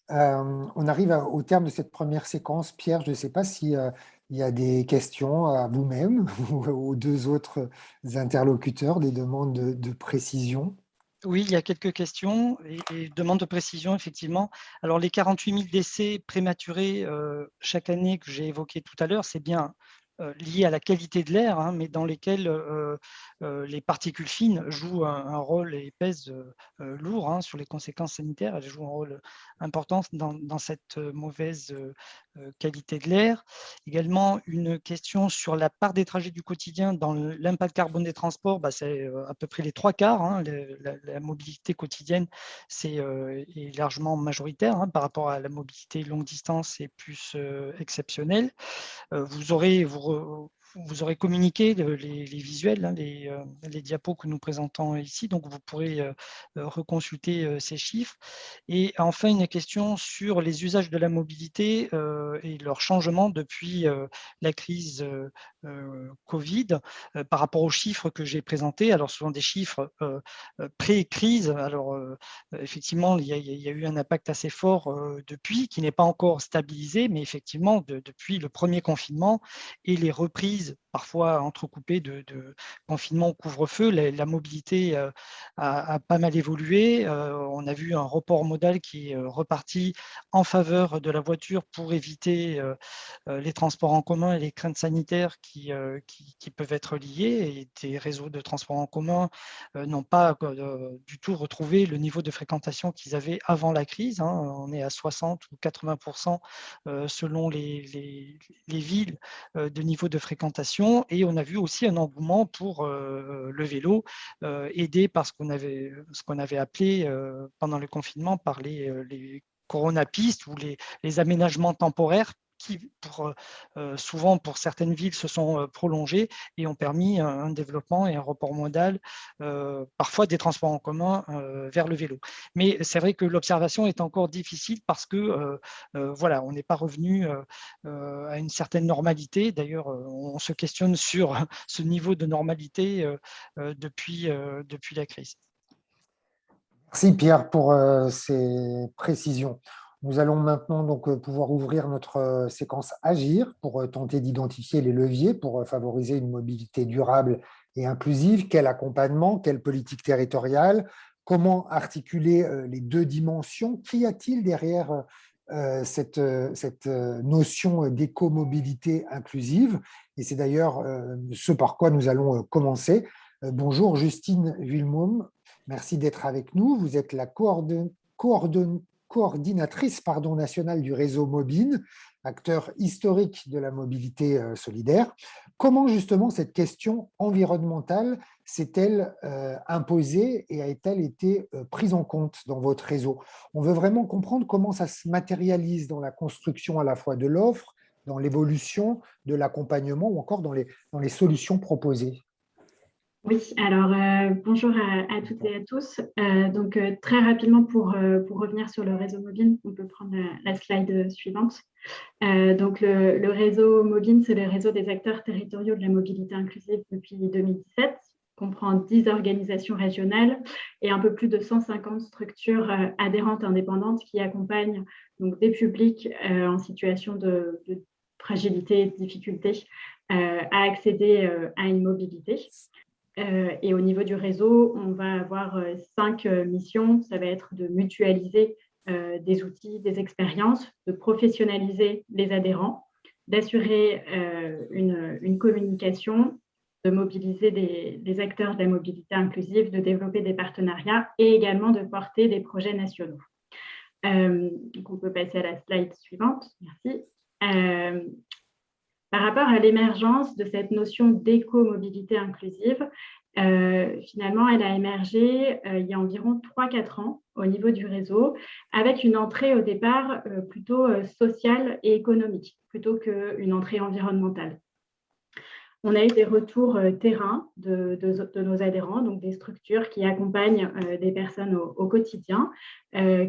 [SPEAKER 1] On arrive au terme de cette première séquence. Pierre, je ne sais pas s'il y a des questions à vous-même ou aux deux autres interlocuteurs, des demandes de précision.
[SPEAKER 2] Oui, il y a quelques questions et demandes de précision, effectivement. Alors, les 48 000 décès prématurés chaque année que j'ai évoqués tout à l'heure, c'est bien lié à la qualité de l'air, mais dans lesquels les particules fines jouent un rôle et pèsent lourd sur les conséquences sanitaires. Elles jouent un rôle important dans cette mauvaise qualité de l'air. Également, une question sur la part des trajets du quotidien dans l'impact carbone des transports. C'est à peu près les 3/4. La mobilité quotidienne est largement majoritaire par rapport à la mobilité longue distance et plus exceptionnelle. Vous aurez communiqué les visuels, les diapos que nous présentons ici, donc vous pourrez reconsulter ces chiffres. Et enfin, une question sur les usages de la mobilité et leur changement depuis la crise Covid. Par rapport aux chiffres que j'ai présentés, alors ce sont des chiffres pré-crise. Alors effectivement, il y a eu un impact assez fort depuis, qui n'est pas encore stabilisé, mais effectivement, depuis le premier confinement et les reprises parfois entrecoupées de confinement au couvre-feu, la mobilité a pas mal évolué. On a vu un report modal qui est reparti en faveur de la voiture pour éviter les transports en commun et les craintes sanitaires qui peuvent être liées. Et des réseaux de transports en commun n'ont pas du tout retrouvé le niveau de fréquentation qu'ils avaient avant la crise. On est à 60 ou 80% selon les villes de niveau de fréquentation. Et on a vu aussi un engouement pour le vélo, aidé par ce qu'on avait appelé pendant le confinement par les coronapistes ou les aménagements temporaires qui, souvent pour certaines villes, se sont prolongés et ont permis un développement et un report modal, parfois des transports en commun vers le vélo. Mais c'est vrai que l'observation est encore difficile parce que voilà, on n'est pas revenu à une certaine normalité. D'ailleurs, on se questionne sur ce niveau de normalité depuis la crise.
[SPEAKER 1] Merci Pierre pour ces précisions. Nous allons maintenant donc pouvoir ouvrir notre séquence Agir pour tenter d'identifier les leviers pour favoriser une mobilité durable et inclusive. Quel accompagnement, quelle politique territoriale, comment articuler les deux dimensions? Qu'y a-t-il derrière cette notion d'écomobilité inclusive? Et c'est d'ailleurs ce par quoi nous allons commencer. Bonjour Justine Vuillemomme. Merci d'être avec nous. Vous êtes la coordinatrice nationale du réseau Mobine, acteur historique de la mobilité solidaire. Comment justement cette question environnementale s'est-elle imposée et a-t-elle été prise en compte dans votre réseau? On veut vraiment comprendre comment ça se matérialise dans la construction à la fois de l'offre, dans l'évolution de l'accompagnement ou encore dans les solutions proposées.
[SPEAKER 5] Oui, alors bonjour à toutes et à tous. Donc très rapidement pour revenir sur le réseau Mobine, on peut prendre la slide suivante. Donc le réseau Mobine, c'est le réseau des acteurs territoriaux de la mobilité inclusive depuis 2017. Comprend 10 organisations régionales et un peu plus de 150 structures adhérentes indépendantes qui accompagnent donc des publics en situation de fragilité et de difficulté à accéder à une mobilité. Et au niveau du réseau, on va avoir 5 missions. Ça va être de mutualiser des outils, des expériences, de professionnaliser les adhérents, d'assurer une communication, de mobiliser des acteurs de la mobilité inclusive, de développer des partenariats et également de porter des projets nationaux. Donc on peut passer à la slide suivante. Merci. Par rapport à l'émergence de cette notion d'éco-mobilité inclusive, finalement, elle a émergé il y a environ 3-4 ans au niveau du réseau, avec une entrée au départ plutôt sociale et économique, plutôt qu'une entrée environnementale. On a eu des retours terrain de nos adhérents, donc des structures qui accompagnent des personnes au quotidien,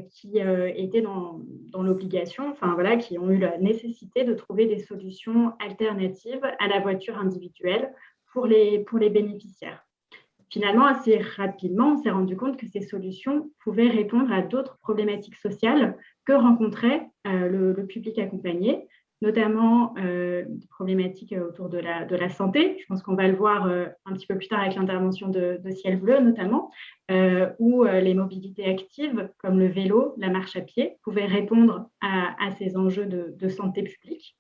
[SPEAKER 5] qui étaient dans l'obligation, enfin voilà, qui ont eu la nécessité de trouver des solutions alternatives à la voiture individuelle pour les bénéficiaires. Finalement, assez rapidement, on s'est rendu compte que ces solutions pouvaient répondre à d'autres problématiques sociales que rencontrait le public accompagné, notamment des problématiques autour de la santé. Je pense qu'on va le voir un petit peu plus tard avec l'intervention de Ciel Bleu, notamment, où les mobilités actives, comme le vélo, la marche à pied, pouvaient répondre à ces enjeux de santé publique.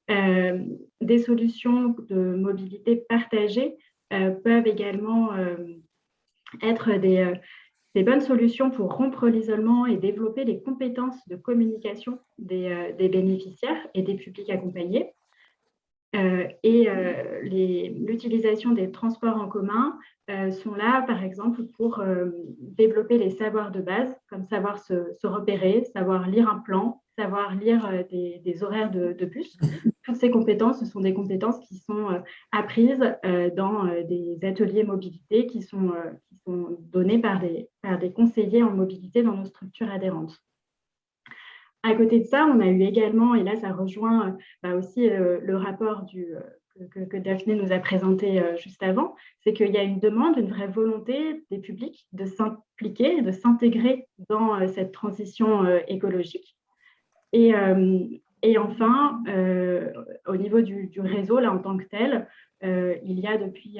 [SPEAKER 5] Des solutions de mobilité partagée peuvent également être des bonnes solutions pour rompre l'isolement et développer les compétences de communication des bénéficiaires et des publics accompagnés. L'utilisation des transports en commun sont là, par exemple, pour développer les savoirs de base, comme savoir se repérer, savoir lire un plan, savoir lire des horaires de bus. Toutes ces compétences, ce sont des compétences qui sont apprises dans des ateliers mobilité qui sont donnés par des conseillers en mobilité dans nos structures adhérentes. À côté de ça, on a eu également, et là ça rejoint aussi le rapport que que Daphné nous a présenté juste avant, c'est qu'il y a une demande, une vraie volonté des publics de s'impliquer, de s'intégrer dans cette transition écologique. Et enfin, au niveau du réseau, là, en tant que tel, il y a depuis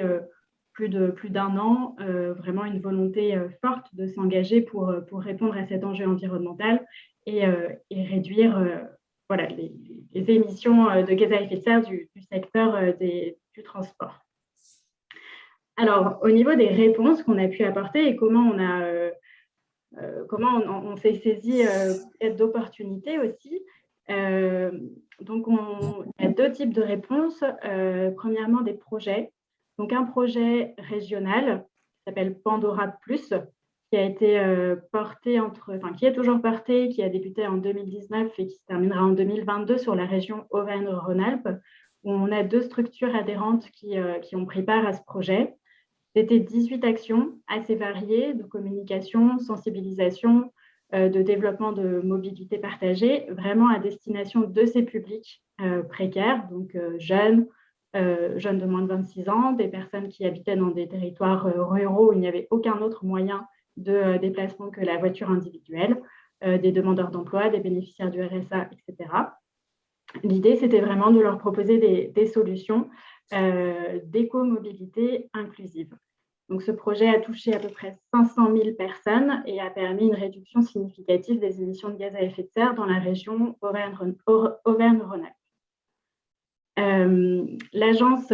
[SPEAKER 5] plus d'un an vraiment une volonté forte de s'engager pour répondre à cet enjeu environnemental et réduire voilà, les émissions de gaz à effet de serre du secteur du transport. Alors, au niveau des réponses qu'on a pu apporter et comment on s'est saisi d'opportunités aussi. Donc, il y a deux types de réponses. Premièrement, des projets. Donc, un projet régional qui s'appelle Pandora Plus, qui a été qui est toujours porté, qui a débuté en 2019 et qui se terminera en 2022 sur la région Auvergne-Rhône-Alpes, où on a 2 structures adhérentes qui ont pris part à ce projet. C'était 18 actions assez variées de communication, sensibilisation, de développement de mobilité partagée, vraiment à destination de ces publics précaires, donc jeunes de moins de 26 ans, des personnes qui habitaient dans des territoires ruraux où il n'y avait aucun autre moyen de déplacement que la voiture individuelle, des demandeurs d'emploi, des bénéficiaires du RSA, etc. L'idée, c'était vraiment de leur proposer des solutions d'éco-mobilité inclusive. Donc, ce projet a touché à peu près 500 000 personnes et a permis une réduction significative des émissions de gaz à effet de serre dans la région Auvergne-Rhône-Alpes. L'agence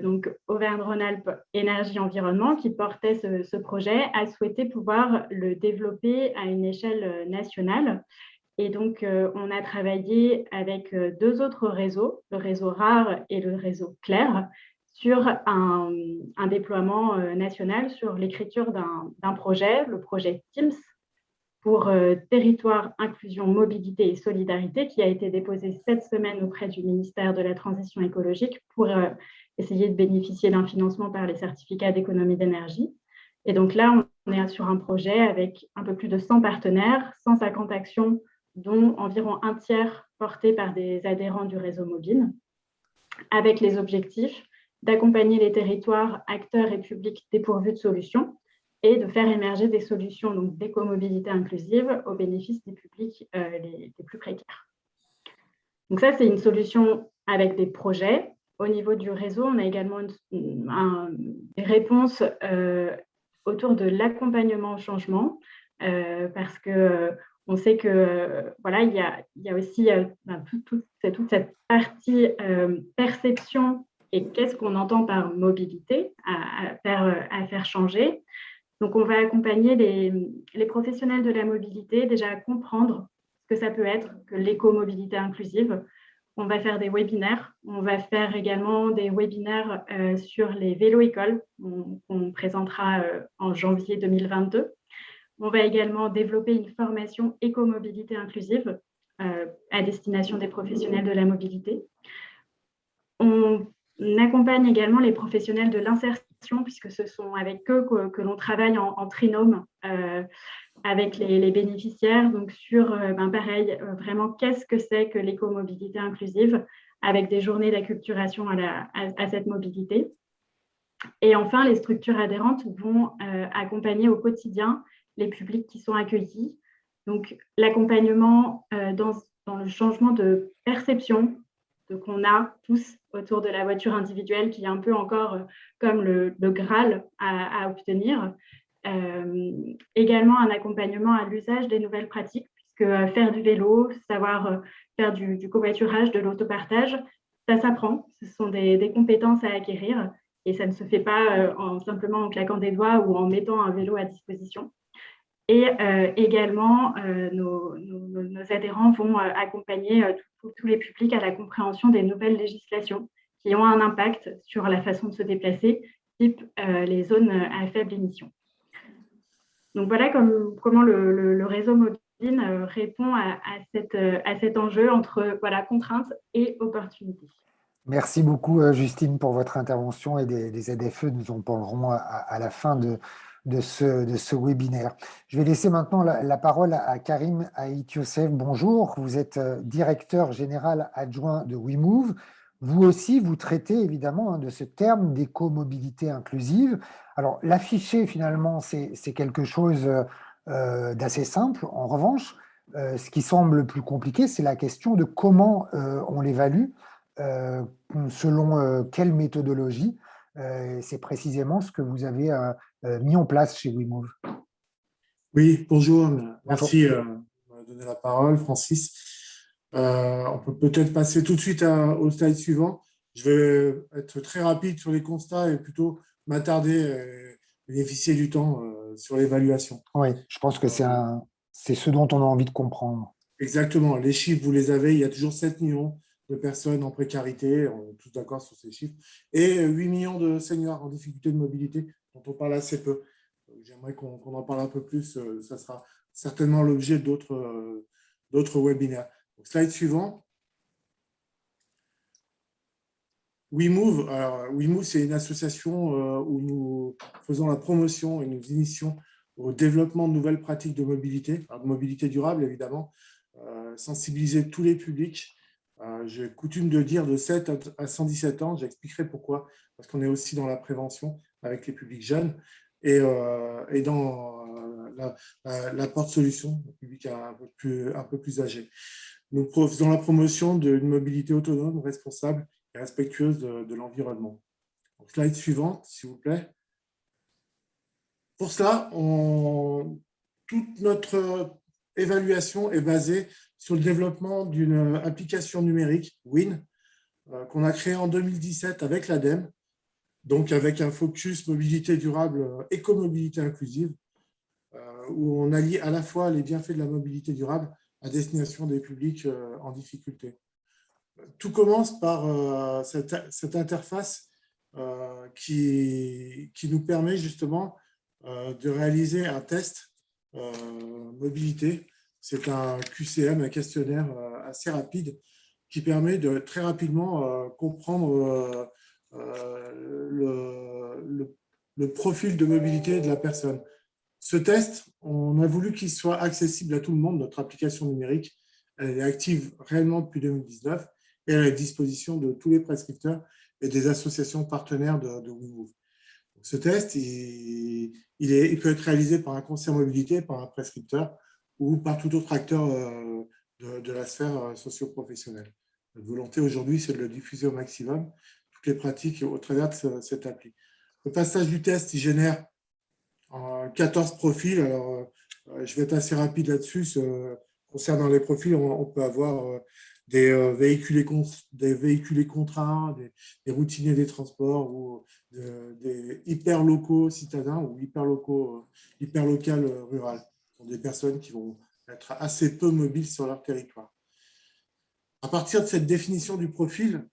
[SPEAKER 5] donc Auvergne-Rhône-Alpes Énergie Environnement, qui portait ce projet, a souhaité pouvoir le développer à une échelle nationale. Et donc, on a travaillé avec 2 autres réseaux, le réseau RAR et le réseau CLAIR, sur un déploiement national, sur l'écriture d'un projet, le projet TIMS, pour Territoire, Inclusion, Mobilité et Solidarité, qui a été déposé cette semaine auprès du ministère de la Transition écologique pour essayer de bénéficier d'un financement par les certificats d'économie d'énergie. Et donc là, on est sur un projet avec un peu plus de 100 partenaires, 150 actions, dont environ un tiers portés par des adhérents du réseau mobile, avec les objectifs d'accompagner les territoires, acteurs et publics dépourvus de solutions et de faire émerger des solutions d'éco-mobilité inclusive au bénéfice des publics les plus précaires. Donc ça, c'est une solution avec des projets. Au niveau du réseau, on a également des réponses autour de l'accompagnement au changement, parce que on sait que voilà, il y a aussi toute cette partie perception et qu'est-ce qu'on entend par mobilité à faire changer. Donc, on va accompagner les professionnels de la mobilité déjà à comprendre ce que ça peut être que l'éco-mobilité inclusive. On va faire des webinaires. On va faire également des webinaires sur les vélos-écoles qu'on présentera en janvier 2022. On va également développer une formation éco-mobilité inclusive à destination des professionnels de la mobilité. On accompagne également les professionnels de l'insertion, puisque ce sont avec eux que l'on travaille en trinôme avec les bénéficiaires. Donc sur, pareil, vraiment, qu'est-ce que c'est que l'éco-mobilité inclusive, avec des journées d'acculturation à cette mobilité. Et enfin, les structures adhérentes vont accompagner au quotidien les publics qui sont accueillis. Donc, l'accompagnement dans le changement de perception qu'on a tous autour de la voiture individuelle, qui est un peu encore comme le Graal à obtenir. Également, un accompagnement à l'usage des nouvelles pratiques, puisque faire du vélo, savoir faire du covoiturage, de l'autopartage, ça s'apprend. Ce sont des compétences à acquérir et ça ne se fait pas simplement en claquant des doigts ou en mettant un vélo à disposition. Et également, nos adhérents vont accompagner tous les publics à la compréhension des nouvelles législations qui ont un impact sur la façon de se déplacer, type les zones à faible émission. Donc voilà comment le réseau mobile répond à cet enjeu entre contraintes et opportunités.
[SPEAKER 1] Merci beaucoup, Justine, pour votre intervention et des ZFE. Nous en parlerons à la fin de ce webinaire. Je vais laisser maintenant la parole à Karim Ait Youssef. Bonjour, vous êtes directeur général adjoint de WeMove. vous aussi, vous traitez évidemment de ce terme d'éco-mobilité inclusive. Alors, l'afficher, finalement, c'est quelque chose d'assez simple. En revanche, ce qui semble le plus compliqué, c'est la question de comment on l'évalue, euh, selon quelle méthodologie. C'est précisément ce que vous avez mis en place chez WeMove.
[SPEAKER 6] Oui, bonjour.
[SPEAKER 1] Bonjour.
[SPEAKER 6] Merci de me donner la parole, Francis. On peut peut-être passer tout de suite au slide suivant. Je vais être très rapide sur les constats et plutôt m'attarder, bénéficier du temps sur l'évaluation.
[SPEAKER 1] Oui, je pense que c'est ce dont on a envie de comprendre.
[SPEAKER 6] Exactement. Les chiffres, vous les avez. Il y a toujours 7 millions de personnes en précarité. On est tous d'accord sur ces chiffres. Et 8 millions de seniors en difficulté de mobilité, dont on parle assez peu. J'aimerais qu'on en parle un peu plus. Ça sera certainement l'objet d'autres webinaires. Donc, slide suivant. WeMove. Alors, WeMove, c'est une association où nous faisons la promotion et nous initions au développement de nouvelles pratiques de mobilité, alors de mobilité durable évidemment, sensibiliser tous les publics. J'ai coutume de dire de 7 à 117 ans, j'expliquerai pourquoi, parce qu'on est aussi dans la prévention avec les publics jeunes et dans la porte-solution, le public un peu plus âgé. Nous faisons la promotion d'une mobilité autonome, responsable et respectueuse de l'environnement. Slide suivante, s'il vous plaît. Pour cela, toute notre évaluation est basée sur le développement d'une application numérique, WIN, qu'on a créée en 2017 avec l'ADEME, donc avec un focus mobilité durable, éco-mobilité inclusive, où on allie à la fois les bienfaits de la mobilité durable à destination des publics en difficulté. Tout commence par cette interface qui nous permet justement de réaliser un test mobilité. C'est un QCM, un questionnaire assez rapide qui permet de très rapidement comprendre le profil de mobilité de la personne. Ce test, on a voulu qu'il soit accessible à tout le monde. Notre application numérique, elle est active réellement depuis 2019 et elle est à la disposition de tous les prescripteurs et des associations partenaires de WeMove. Ce test, il peut être réalisé par un conseiller mobilité, par un prescripteur ou par tout autre acteur de la sphère socio-professionnelle. Notre volonté aujourd'hui, c'est de le diffuser au maximum, toutes les pratiques au travers de cette appli. Le passage du test, il génère 14 profils. Alors, je vais être assez rapide là-dessus. Concernant les profils, on peut avoir des véhiculés contraints, des routiniers des transports ou des hyperlocaux citadins ou hyperlocales rurales. Ce sont des personnes qui vont être assez peu mobiles sur leur territoire. À partir de cette définition du profil,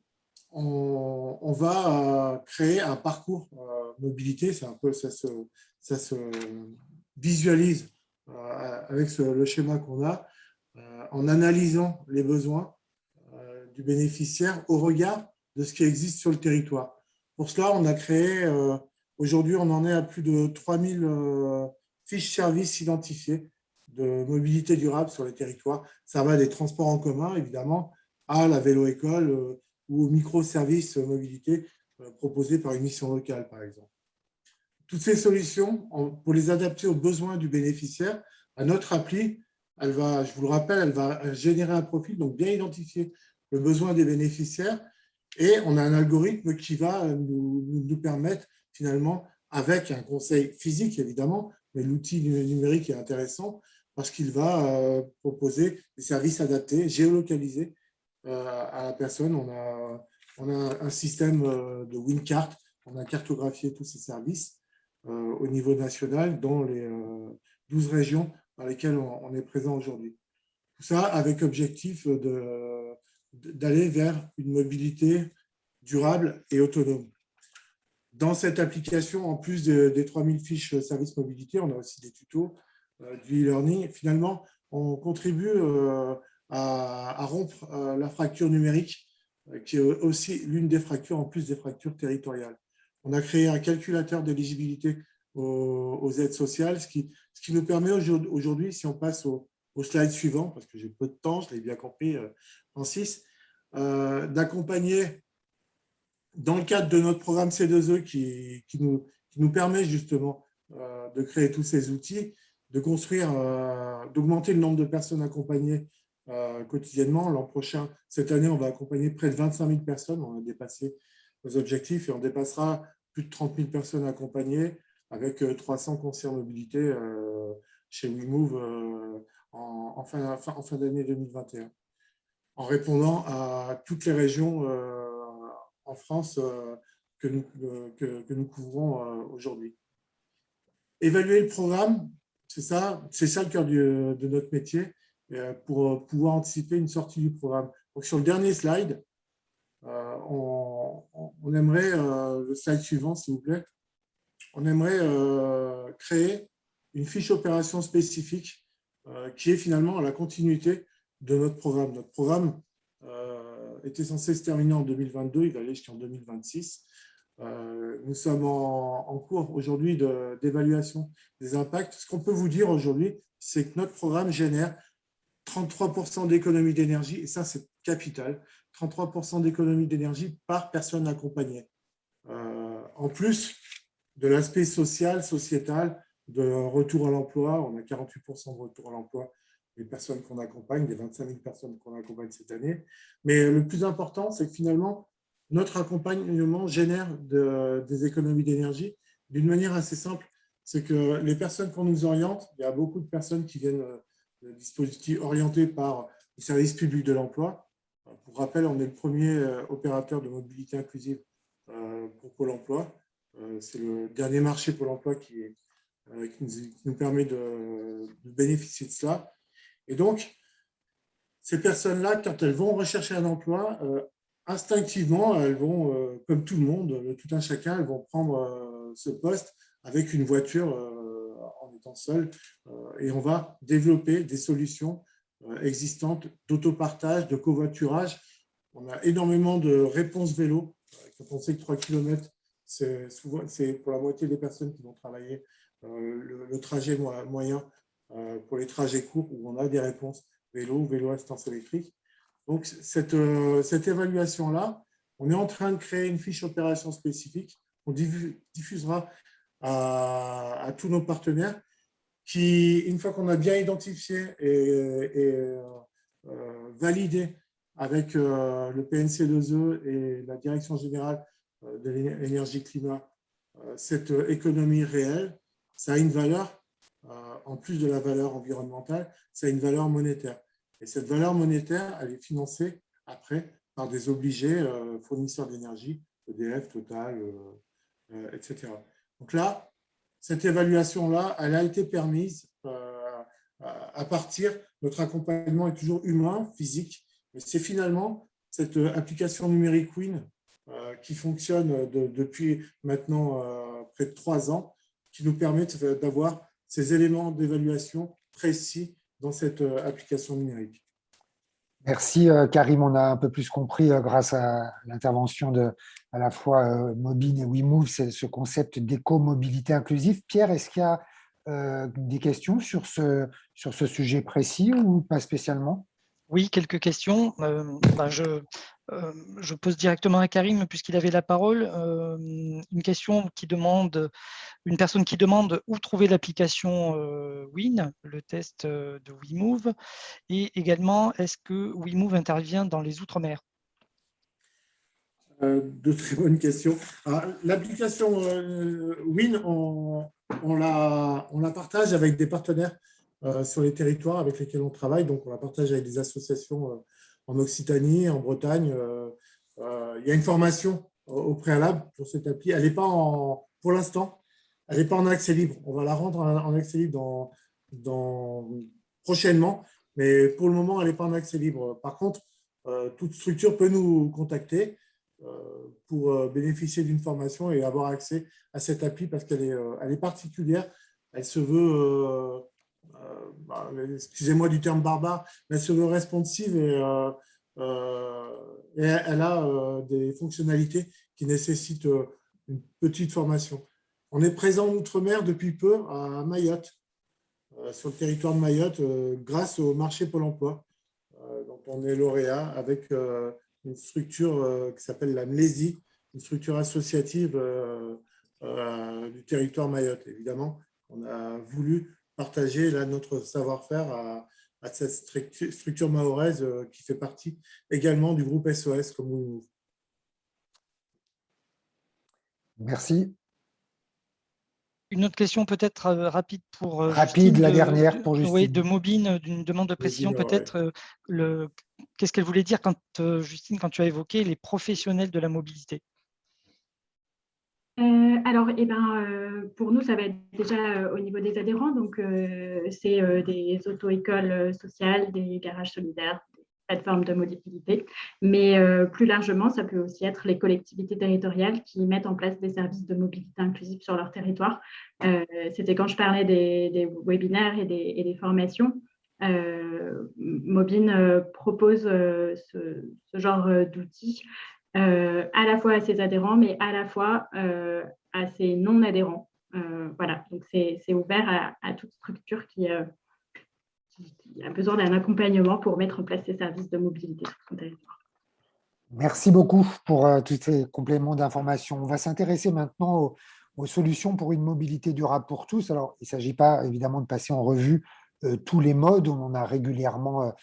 [SPEAKER 6] on va créer un parcours mobilité. C'est un peu ça se visualise avec le schéma qu'on a en analysant les besoins du bénéficiaire au regard de ce qui existe sur le territoire. Pour cela, on a créé, aujourd'hui, on en est à plus de 3000 fiches services identifiées de mobilité durable sur les territoires. Ça va des transports en commun, évidemment, à la vélo-école ou aux microservices mobilité proposés par une mission locale, par exemple. Toutes ces solutions, pour les adapter aux besoins du bénéficiaire, à notre appli, elle va, je vous le rappelle, elle va générer un profil, donc bien identifier le besoin des bénéficiaires, et on a un algorithme qui va nous permettre finalement, avec un conseil physique évidemment, mais l'outil numérique est intéressant parce qu'il va proposer des services adaptés, géolocalisés à la personne. On a un système de WinCart, on a cartographié tous ces services au niveau national dans les 12 régions dans lesquelles on est présent aujourd'hui. Tout ça avec objectif d'aller vers une mobilité durable et autonome. Dans cette application, en plus des 3000 fiches services mobilité, on a aussi des tutos, du e-learning. Finalement, on contribue à rompre la fracture numérique, qui est aussi l'une des fractures, en plus des fractures territoriales. On a créé un calculateur d'éligibilité aux aides sociales, ce qui nous permet aujourd'hui, si on passe au slide suivant, parce que j'ai peu de temps, je l'ai bien compris, Francis, d'accompagner dans le cadre de notre programme C2E qui nous permet justement de créer tous ces outils, de construire, d'augmenter le nombre de personnes accompagnées quotidiennement. L'an prochain, cette année, on va accompagner près de 25 000 personnes. On a dépassé nos objectifs et on dépassera plus de 30 000 personnes accompagnées avec 300 conseillers mobilité chez WeMove en fin d'année 2021, en répondant à toutes les régions en France que nous couvrons aujourd'hui. Évaluer le programme, c'est ça le cœur de notre métier, pour pouvoir anticiper une sortie du programme. Donc, sur le dernier slide, on aimerait, le slide suivant, s'il vous plaît, on aimerait créer une fiche opération spécifique qui est finalement à la continuité de notre programme. Notre programme était censé se terminer en 2022, il va aller jusqu'en 2026. Nous sommes en cours aujourd'hui d'évaluation des impacts. Ce qu'on peut vous dire aujourd'hui, c'est que notre programme génère 33% d'économie d'énergie, et ça c'est capital, 33% d'économie d'énergie par personne accompagnée. En plus de l'aspect social, sociétal, de retour à l'emploi, on a 48% de retour à l'emploi des personnes qu'on accompagne, des 25 000 personnes qu'on accompagne cette année. Mais le plus important, c'est que finalement, notre accompagnement génère des économies d'énergie d'une manière assez simple. C'est que les personnes qu'on nous oriente, il y a beaucoup de personnes qui viennent de dispositifs orientés par le service public de l'emploi. Pour rappel, on est le premier opérateur de mobilité inclusive pour Pôle emploi. C'est le dernier marché Pôle emploi qui nous permet de bénéficier de cela. Et donc, ces personnes-là, quand elles vont rechercher un emploi, instinctivement, elles vont, comme tout le monde, tout un chacun, elles vont prendre ce poste avec une voiture en étant seules. Et on va développer des solutions existantes d'autopartage, de covoiturage. On a énormément de réponses vélo. Quand on sait que 3 km, c'est pour la moitié des personnes qui vont travailler le trajet moyen pour les trajets courts où on a des réponses vélo assistance électrique. Donc, cette évaluation-là, on est en train de créer une fiche opération spécifique qu'on diffusera à tous nos partenaires qui, une fois qu'on a bien identifié et validé avec le PNC2E et la Direction générale de l'énergie-climat, cette économie réelle, ça a une valeur, en plus de la valeur environnementale, ça a une valeur monétaire. Et cette valeur monétaire, elle est financée après par des obligés fournisseurs d'énergie, EDF, Total, etc. Donc là, cette évaluation-là, elle a été permise à partir, notre accompagnement est toujours humain, physique, mais c'est finalement cette application numérique WIN qui fonctionne depuis maintenant près de 3 ans, qui nous permet d'avoir ces éléments d'évaluation précis dans cette application numérique.
[SPEAKER 1] Merci Karim, on a un peu plus compris grâce à l'intervention de à la fois Mobine et WeMove, c'est ce concept d'éco-mobilité inclusive. Pierre, est-ce qu'il y a des questions sur ce sujet précis ou pas spécialement?
[SPEAKER 2] Oui, quelques questions. Je pose directement à Karim puisqu'il avait la parole. Une question une personne qui demande où trouver l'application WIN, le test de WeMove, et également est-ce que WeMove intervient dans les Outre-mer?
[SPEAKER 6] De très bonnes questions. L'application WIN, on la partage avec des partenaires sur les territoires avec lesquels on travaille. Donc, on la partage avec des associations en Occitanie, en Bretagne. Il y a une formation au préalable pour cette appli. Elle n'est pas pour l'instant, elle n'est pas en accès libre. On va la rendre en accès libre prochainement, mais pour le moment, elle n'est pas en accès libre. Par contre, toute structure peut nous contacter pour bénéficier d'une formation et avoir accès à cette appli parce qu'elle est particulière. Elle se veut, excusez-moi du terme barbare, mais elle se veut responsive et elle a des fonctionnalités qui nécessitent une petite formation. On est présent en Outre-mer depuis peu à Mayotte, sur le territoire de Mayotte, grâce au marché Pôle emploi. Donc, on est lauréat avec une structure qui s'appelle la MLESI, une structure associative du territoire Mayotte. Évidemment, on a voulu partager là, notre savoir-faire à cette structure mahoraise qui fait partie également du groupe SOS comme vous.
[SPEAKER 1] Merci.
[SPEAKER 2] Une autre question peut-être rapide pour
[SPEAKER 1] Rapide,
[SPEAKER 2] Justine,
[SPEAKER 1] la dernière pour Justine.
[SPEAKER 2] Oui, de Mobine, d'une demande de précision peut-être. Qu'est-ce qu'elle voulait dire quand, Justine, quand tu as évoqué les professionnels de la mobilité?
[SPEAKER 5] Alors, pour nous, ça va être déjà au niveau des adhérents. Donc, c'est des auto-écoles sociales, des garages solidaires, des plateformes de mobilité. Mais plus largement, ça peut aussi être les collectivités territoriales qui mettent en place des services de mobilité inclusive sur leur territoire. C'était quand je parlais des webinaires et des formations. Mobine propose ce genre d'outils à la fois à ses adhérents, mais à la fois à ses non-adhérents. Voilà, donc c'est ouvert à toute structure qui a besoin d'un accompagnement pour mettre en place ces services de mobilité sur son territoire.
[SPEAKER 1] Merci beaucoup pour tous ces compléments d'information. On va s'intéresser maintenant aux solutions pour une mobilité durable pour tous. Alors, il ne s'agit pas évidemment de passer en revue tous les modes. On en a régulièrement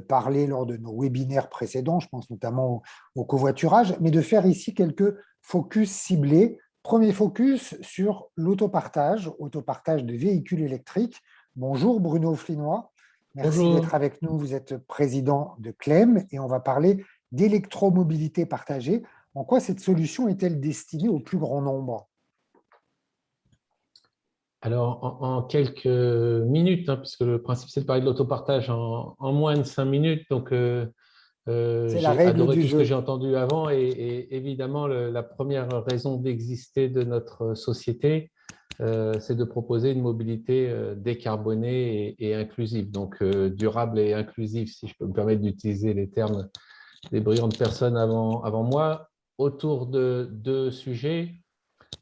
[SPEAKER 1] parlé lors de nos webinaires précédents, je pense notamment au covoiturage, mais de faire ici quelques focus ciblés. Premier focus sur l'autopartage de véhicules électriques. Bonjour Bruno Flinois, merci d'être avec nous. Vous êtes président de CLEM et on va parler d'électromobilité partagée. En quoi cette solution est-elle destinée au plus grand nombre?
[SPEAKER 7] Alors, en quelques minutes, puisque le principe, c'est de parler de l'autopartage en moins de 5 minutes. Donc, j'ai adoré tout ce que j'ai entendu avant. Et évidemment, la première raison d'exister de notre société, c'est de proposer une mobilité décarbonée et inclusive. Donc, durable et inclusive, si je peux me permettre d'utiliser les termes des brillantes personnes avant moi, autour de deux sujets.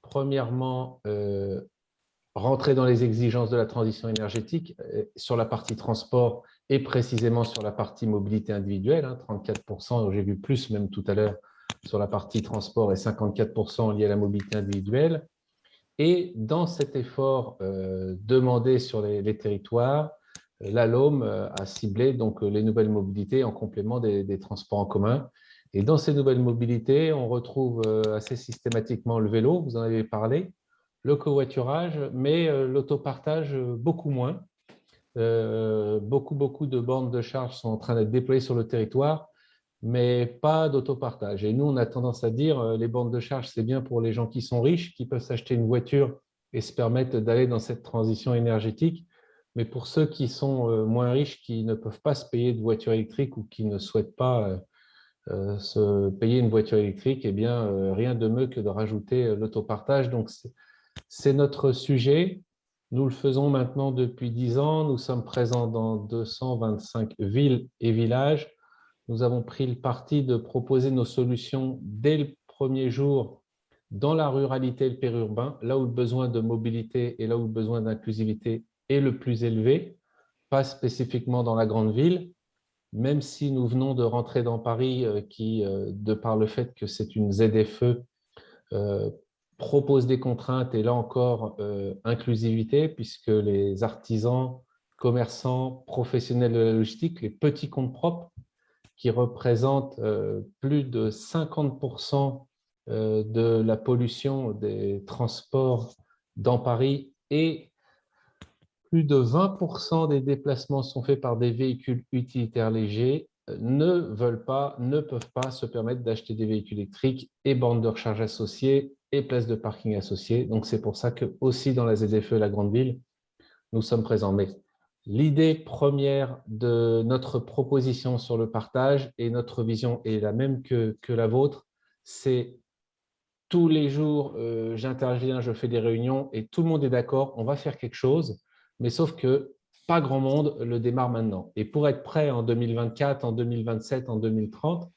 [SPEAKER 7] Premièrement, rentrer dans les exigences de la transition énergétique sur la partie transport et précisément sur la partie mobilité individuelle, 34%, j'ai vu plus même tout à l'heure sur la partie transport et 54% liés à la mobilité individuelle. Et dans cet effort demandé sur les territoires, la LOM a ciblé donc les nouvelles mobilités en complément des transports en commun. Et dans ces nouvelles mobilités, on retrouve assez systématiquement le vélo, vous en avez parlé, le covoiturage, mais l'autopartage beaucoup moins. Beaucoup de bornes de charge sont en train d'être déployées sur le territoire, mais pas d'autopartage. Et nous, on a tendance à dire les bornes de charge, c'est bien pour les gens qui sont riches, qui peuvent s'acheter une voiture et se permettre d'aller dans cette transition énergétique. Mais pour ceux qui sont moins riches, qui ne peuvent pas se payer de voiture électrique ou qui ne souhaitent pas se payer une voiture électrique, eh bien, rien de mieux que de rajouter l'autopartage. Donc, c'est notre sujet. Nous le faisons maintenant depuis 10 ans. Nous sommes présents dans 225 villes et villages. Nous avons pris le parti de proposer nos solutions dès le premier jour dans la ruralité et le périurbain, là où le besoin de mobilité et là où le besoin d'inclusivité est le plus élevé, pas spécifiquement dans la grande ville, même si nous venons de rentrer dans Paris qui, de par le fait que c'est une ZFE, propose des contraintes et là encore inclusivité, puisque les artisans, commerçants, professionnels de la logistique, les petits comptes propres, qui représentent plus de 50% de la pollution des transports dans Paris et plus de 20% des déplacements sont faits par des véhicules utilitaires légers, ne peuvent pas se permettre d'acheter des véhicules électriques et bornes de recharge associées et places de parking associées. Donc, c'est pour ça que aussi dans la ZFE, la grande ville, nous sommes présents. Mais l'idée première de notre proposition sur le partage et notre vision est la même que la vôtre, c'est tous les jours, j'interviens, je fais des réunions et tout le monde est d'accord, on va faire quelque chose, mais sauf que pas grand monde le démarre maintenant. Et pour être prêt en 2024, en 2027, en 2030,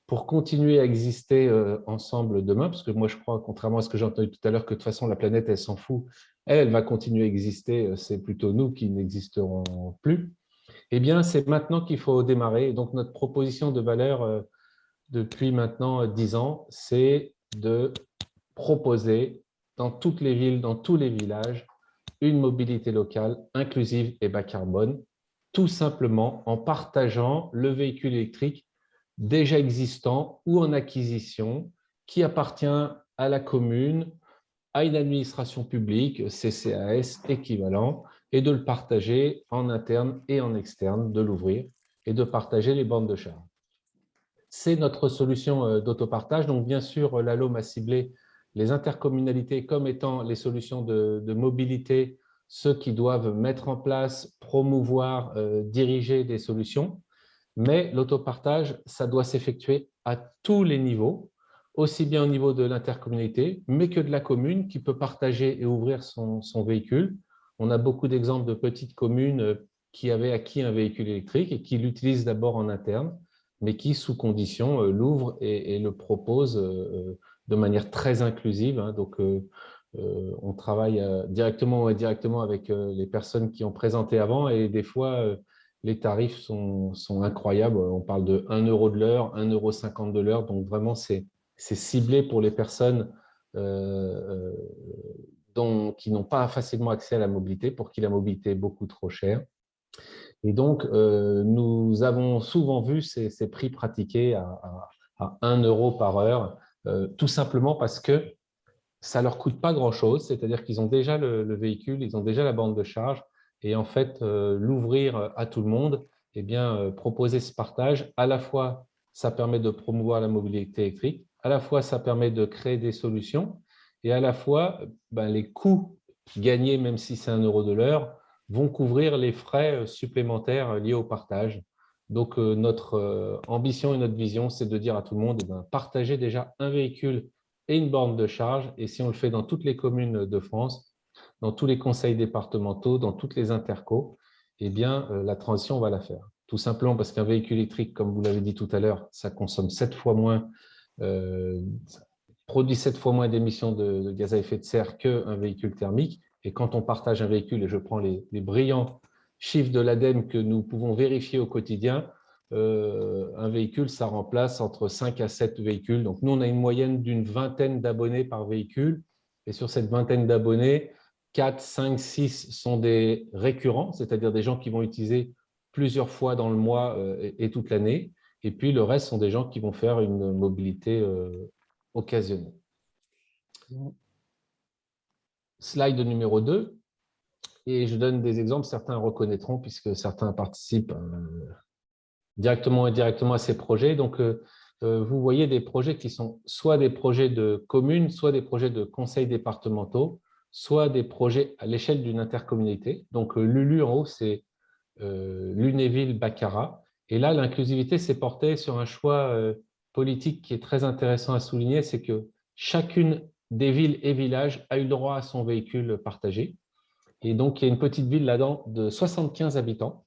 [SPEAKER 7] pour continuer à exister ensemble demain, parce que moi je crois, contrairement à ce que j'ai entendu tout à l'heure, que de toute façon la planète elle s'en fout, elle va continuer à exister, c'est plutôt nous qui n'existerons plus, eh bien c'est maintenant qu'il faut démarrer. Et donc notre proposition de valeur depuis maintenant 10 ans, c'est de proposer dans toutes les villes, dans tous les villages, une mobilité locale inclusive et bas carbone, tout simplement en partageant le véhicule électrique déjà existant ou en acquisition qui appartient à la commune, à une administration publique, CCAS équivalent, et de le partager en interne et en externe, de l'ouvrir et de partager les bandes de charge. C'est notre solution d'autopartage. Donc, bien sûr, l'ALOM a ciblé les intercommunalités comme étant les solutions de mobilité, ceux qui doivent mettre en place, promouvoir, diriger des solutions. Mais l'autopartage, ça doit s'effectuer à tous les niveaux, aussi bien au niveau de l'intercommunalité, mais que de la commune qui peut partager et ouvrir son véhicule. On a beaucoup d'exemples de petites communes qui avaient acquis un véhicule électrique et qui l'utilisent d'abord en interne, mais qui, sous condition, l'ouvrent et le proposent de manière très inclusive. Donc, on travaille directement ou indirectement avec les personnes qui ont présenté avant et des fois, les tarifs sont incroyables. On parle de 1 € de l'heure, 1,50 € de l'heure. Donc, vraiment, c'est ciblé pour les personnes qui n'ont pas facilement accès à la mobilité, pour qui la mobilité est beaucoup trop chère. Et donc, nous avons souvent vu ces prix pratiqués à 1 € par heure, tout simplement parce que ça ne leur coûte pas grand-chose, c'est-à-dire qu'ils ont déjà le véhicule, ils ont déjà la bande de charge, et en fait, l'ouvrir à tout le monde, eh bien, proposer ce partage, à la fois, ça permet de promouvoir la mobilité électrique, à la fois, ça permet de créer des solutions, et à la fois, les coûts gagnés, même si c'est 1 € de l'heure, vont couvrir les frais supplémentaires liés au partage. Donc, notre ambition et notre vision, c'est de dire à tout le monde, partagez déjà un véhicule et une borne de charge. Et si on le fait dans toutes les communes de France, dans tous les conseils départementaux, dans toutes les intercos, eh bien, la transition, on va la faire. Tout simplement parce qu'un véhicule électrique, comme vous l'avez dit tout à l'heure, ça consomme 7 fois moins, produit 7 fois moins d'émissions de gaz à effet de serre qu'un véhicule thermique. Et quand on partage un véhicule, et je prends les brillants chiffres de l'ADEME que nous pouvons vérifier au quotidien, un véhicule, ça remplace entre 5 à 7 véhicules. Donc, nous, on a une moyenne d'une vingtaine d'abonnés par véhicule. Et sur cette vingtaine d'abonnés, 4, 5, 6 sont des récurrents, c'est-à-dire des gens qui vont utiliser plusieurs fois dans le mois et toute l'année. Et puis, le reste sont des gens qui vont faire une mobilité occasionnelle. Slide numéro 2. Et je donne des exemples, certains reconnaîtront puisque certains participent directement et indirectement à ces projets. Donc, vous voyez des projets qui sont soit des projets de communes, soit des projets de conseils départementaux, soit des projets à l'échelle d'une intercommunalité. Donc, Lulu, en haut, c'est Lunéville-Baccarat. Et là, l'inclusivité s'est portée sur un choix politique qui est très intéressant à souligner, c'est que chacune des villes et villages a eu droit à son véhicule partagé. Et donc, il y a une petite ville là-dedans de 75 habitants.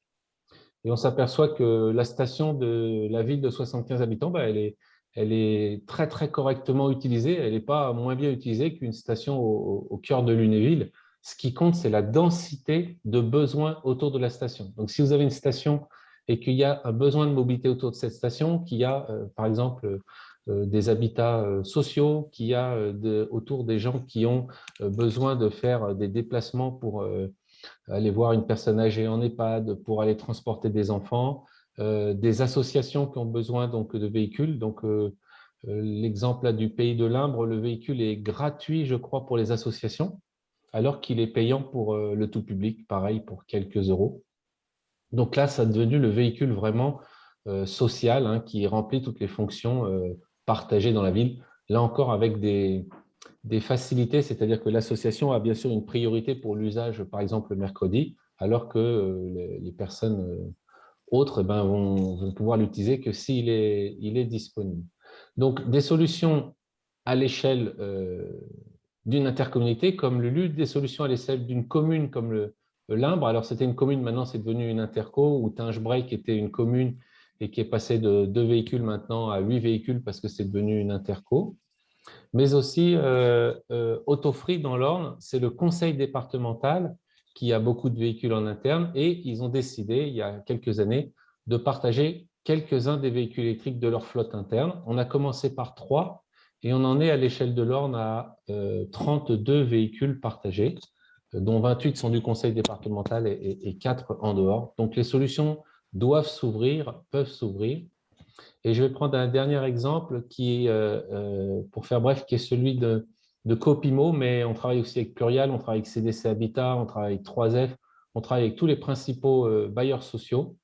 [SPEAKER 7] Et on s'aperçoit que la station de la ville de 75 habitants, elle est très, très correctement utilisée. Elle n'est pas moins bien utilisée qu'une station au cœur de Lunéville. Ce qui compte, c'est la densité de besoins autour de la station. Donc, si vous avez une station et qu'il y a un besoin de mobilité autour de cette station, qu'il y a, par exemple, des habitats sociaux, qu'il y a autour des gens qui ont besoin de faire des déplacements pour aller voir une personne âgée en EHPAD, pour aller transporter des enfants, des associations qui ont besoin donc, de véhicules. Donc, l'exemple du Pays de l'Imbre, le véhicule est gratuit, je crois, pour les associations, alors qu'il est payant pour le tout public, pareil, pour quelques euros. Donc là, ça a devenu le véhicule vraiment social qui remplit toutes les fonctions partagées dans la ville. Là encore, avec des facilités, c'est-à-dire que l'association a bien sûr une priorité pour l'usage, par exemple, le mercredi, alors que les personnes autres vont pouvoir l'utiliser que s'il est disponible. Donc, des solutions à l'échelle d'une intercommunauté comme Lulu, des solutions à l'échelle d'une commune comme l'Imbre. Alors, c'était une commune, maintenant c'est devenu une interco, ou Tingebray qui était une commune et qui est passée de 2 véhicules maintenant à 8 véhicules parce que c'est devenu une interco. Mais aussi Autofree dans l'Orne, c'est le conseil départemental qui a beaucoup de véhicules en interne et ils ont décidé, il y a quelques années, de partager quelques-uns des véhicules électriques de leur flotte interne. On a commencé par 3 Et on en est à l'échelle de l'Orne à 32 véhicules partagés, dont 28 sont du conseil départemental et 4 en dehors. Donc les solutions doivent s'ouvrir, peuvent s'ouvrir. Et je vais prendre un dernier exemple qui est, pour faire bref, qui est celui de Copimo, mais on travaille aussi avec Plurial, on travaille avec CDC Habitat, on travaille avec 3F, on travaille avec tous les principaux bailleurs sociaux.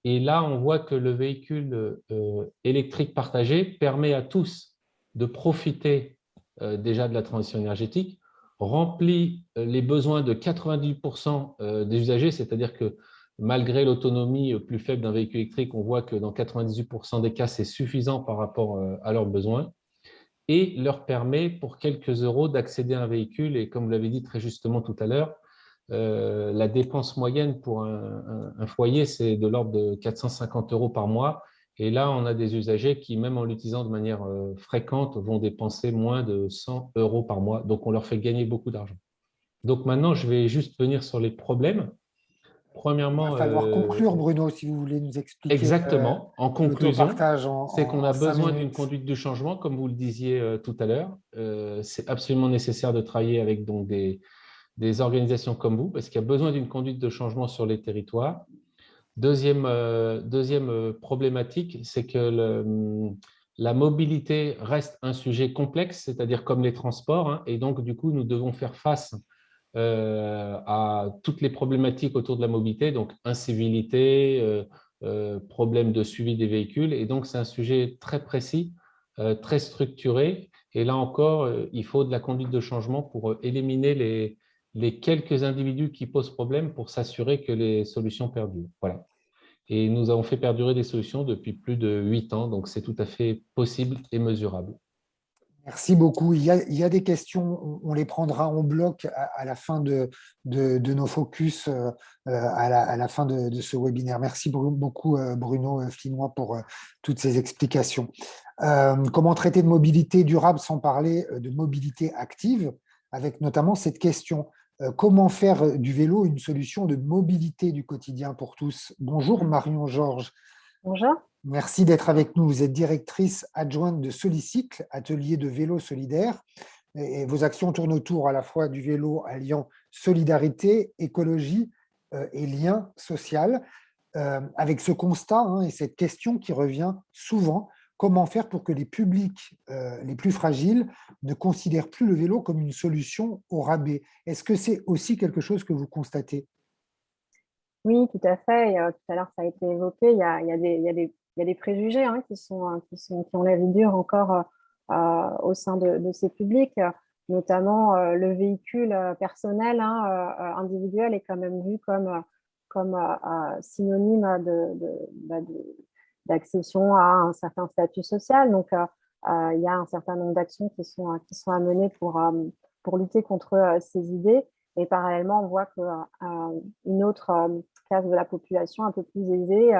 [SPEAKER 7] Et là, on voit que le véhicule électrique partagé permet à tous de profiter déjà de la transition énergétique, remplit les besoins de 90% des usagers, c'est-à-dire que malgré l'autonomie plus faible d'un véhicule électrique, on voit que dans 98% des cas, c'est suffisant par rapport à leurs besoins et leur permet pour quelques euros d'accéder à un véhicule. Et comme vous l'avez dit très justement tout à l'heure, la dépense moyenne pour un foyer, c'est de l'ordre de 450 € par mois. Et là, on a des usagers qui, même en l'utilisant de manière fréquente, vont dépenser moins de 100 € par mois. Donc, on leur fait gagner beaucoup d'argent. Donc, maintenant, je vais juste venir sur les problèmes. Premièrement,
[SPEAKER 1] il va falloir conclure, Bruno, si vous voulez nous expliquer
[SPEAKER 7] exactement. En conclusion,
[SPEAKER 1] l'autopartage
[SPEAKER 7] c'est qu'on a
[SPEAKER 1] en 5
[SPEAKER 7] besoin d'une
[SPEAKER 1] minutes.
[SPEAKER 7] conduite du changement, comme vous le disiez tout à l'heure. C'est absolument nécessaire de travailler avec donc des organisations comme vous, parce qu'il y a besoin d'une conduite de changement sur les territoires. Deuxième problématique, c'est que la mobilité reste un sujet complexe, c'est-à-dire comme les transports, hein, et donc du coup, nous devons faire face à toutes les problématiques autour de la mobilité, donc incivilité, problème de suivi des véhicules, et donc c'est un sujet très précis, très structuré, et là encore, il faut de la conduite de changement pour éliminer les quelques individus qui posent problème pour s'assurer que les solutions perdurent. Voilà. Et nous avons fait perdurer des solutions depuis plus de 8 ans, donc c'est tout à fait possible et mesurable.
[SPEAKER 1] Merci beaucoup. Il y a des questions, on les prendra en bloc à la fin de nos focus, à la fin de ce webinaire. Merci beaucoup, Bruno Flinois, pour toutes ces explications. Comment traiter de mobilité durable sans parler de mobilité active, avec notamment cette question. Comment faire du vélo une solution de mobilité du quotidien pour tous? Bonjour Marion Georges.
[SPEAKER 8] Bonjour.
[SPEAKER 1] Merci d'être avec nous. Vous êtes directrice adjointe de Solicycle, atelier de vélo solidaire. Et vos actions tournent autour à la fois du vélo alliant solidarité, écologie et lien social. Avec ce constat et cette question qui revient souvent, comment faire pour que les publics les plus fragiles ne considèrent plus le vélo comme une solution au rabais? Est-ce que c'est aussi quelque chose que vous constatez?
[SPEAKER 8] Oui, tout à fait. Et, tout à l'heure, ça a été évoqué. Il y a des préjugés qui ont la vie dure encore au sein de ces publics, notamment le véhicule personnel, individuel est quand même vu comme synonyme d'accession à un certain statut social. Donc, il y a un certain nombre d'actions qui sont à mener pour lutter contre ces idées. Et parallèlement, on voit qu'une autre classe de la population un peu plus aisée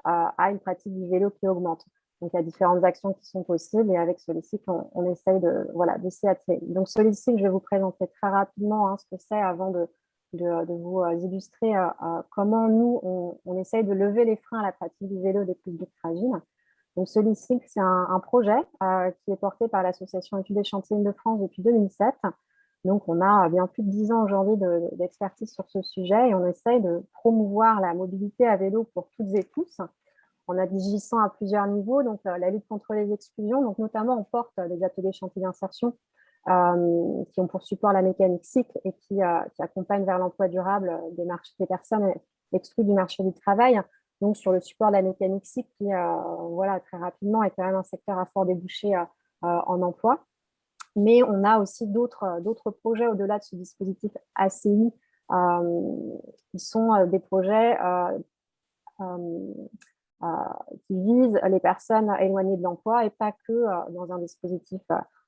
[SPEAKER 8] a une pratique du vélo qui augmente. Donc, il y a différentes actions qui sont possibles et avec Solicycle, on essaye d'essayer d'attirer. Donc, Solicycle, je vais vous présenter très rapidement ce que c'est avant de vous illustrer comment nous, on essaye de lever les freins à la pratique du vélo des publics fragiles. Donc, Solicycle, c'est un projet qui est porté par l'association Études et Chantiers Île-de-France depuis 2007. Donc, on a bien plus de 10 ans aujourd'hui d'expertise sur ce sujet et on essaye de promouvoir la mobilité à vélo pour toutes et tous en agissant à plusieurs niveaux. Donc, la lutte contre les exclusions, donc notamment on porte des ateliers chantiers d'insertion qui ont pour support la mécanique cycle et qui accompagnent vers l'emploi durable des personnes exclues du marché du travail. Donc, sur le support de la mécanique cycle qui, très rapidement, est quand même un secteur à fort débouché en emploi. Mais on a aussi d'autres projets au-delà de ce dispositif ACI qui sont des projets qui visent les personnes éloignées de l'emploi et pas que dans un dispositif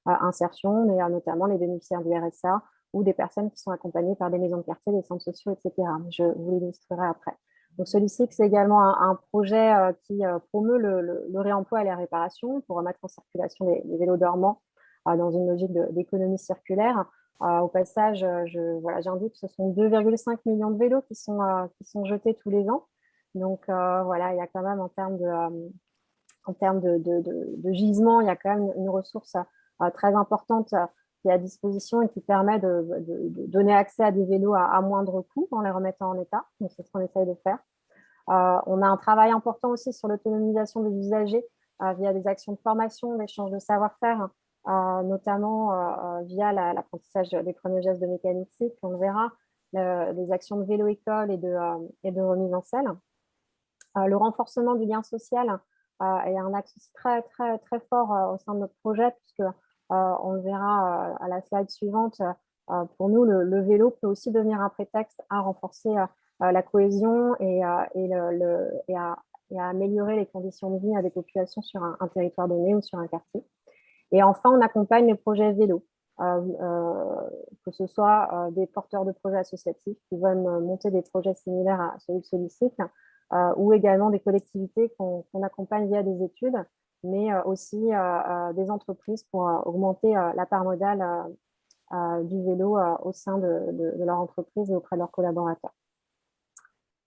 [SPEAKER 8] insertion, mais notamment les bénéficiaires du RSA ou des personnes qui sont accompagnées par des maisons de quartier, des centres sociaux, etc. Je vous l'illustrerai après. Donc, Solicycle, c'est également un projet qui promeut le réemploi et la réparation pour remettre en circulation les vélos dormants dans une logique d'économie circulaire. Au passage, j'indique que ce sont 2,5 millions de vélos qui sont jetés tous les ans. Donc, il y a quand même, en termes de gisement, il y a quand même une ressource très importante qui est à disposition et qui permet de donner accès à des vélos à moindre coût en les remettant en état. Donc, c'est ce qu'on essaye de faire. On a un travail important aussi sur l'autonomisation des usagers via des actions de formation, d'échange de savoir-faire, notamment via l'apprentissage des premiers gestes de mécanique cycle, on le verra, des actions de vélo-école et de remise en selle. Le renforcement du lien social est un axe très, très, très fort au sein de notre projet, puisque on le verra à la slide suivante. Pour nous, le vélo peut aussi devenir un prétexte à renforcer la cohésion et à améliorer les conditions de vie des populations sur un territoire donné ou sur un quartier. Et enfin, on accompagne les projets vélo, que ce soit des porteurs de projets associatifs qui veulent monter des projets similaires à celui de Solicite, ou également des collectivités qu'on accompagne via des études, mais aussi des entreprises pour augmenter la part modale du vélo au sein de leur entreprise et auprès de leurs collaborateurs.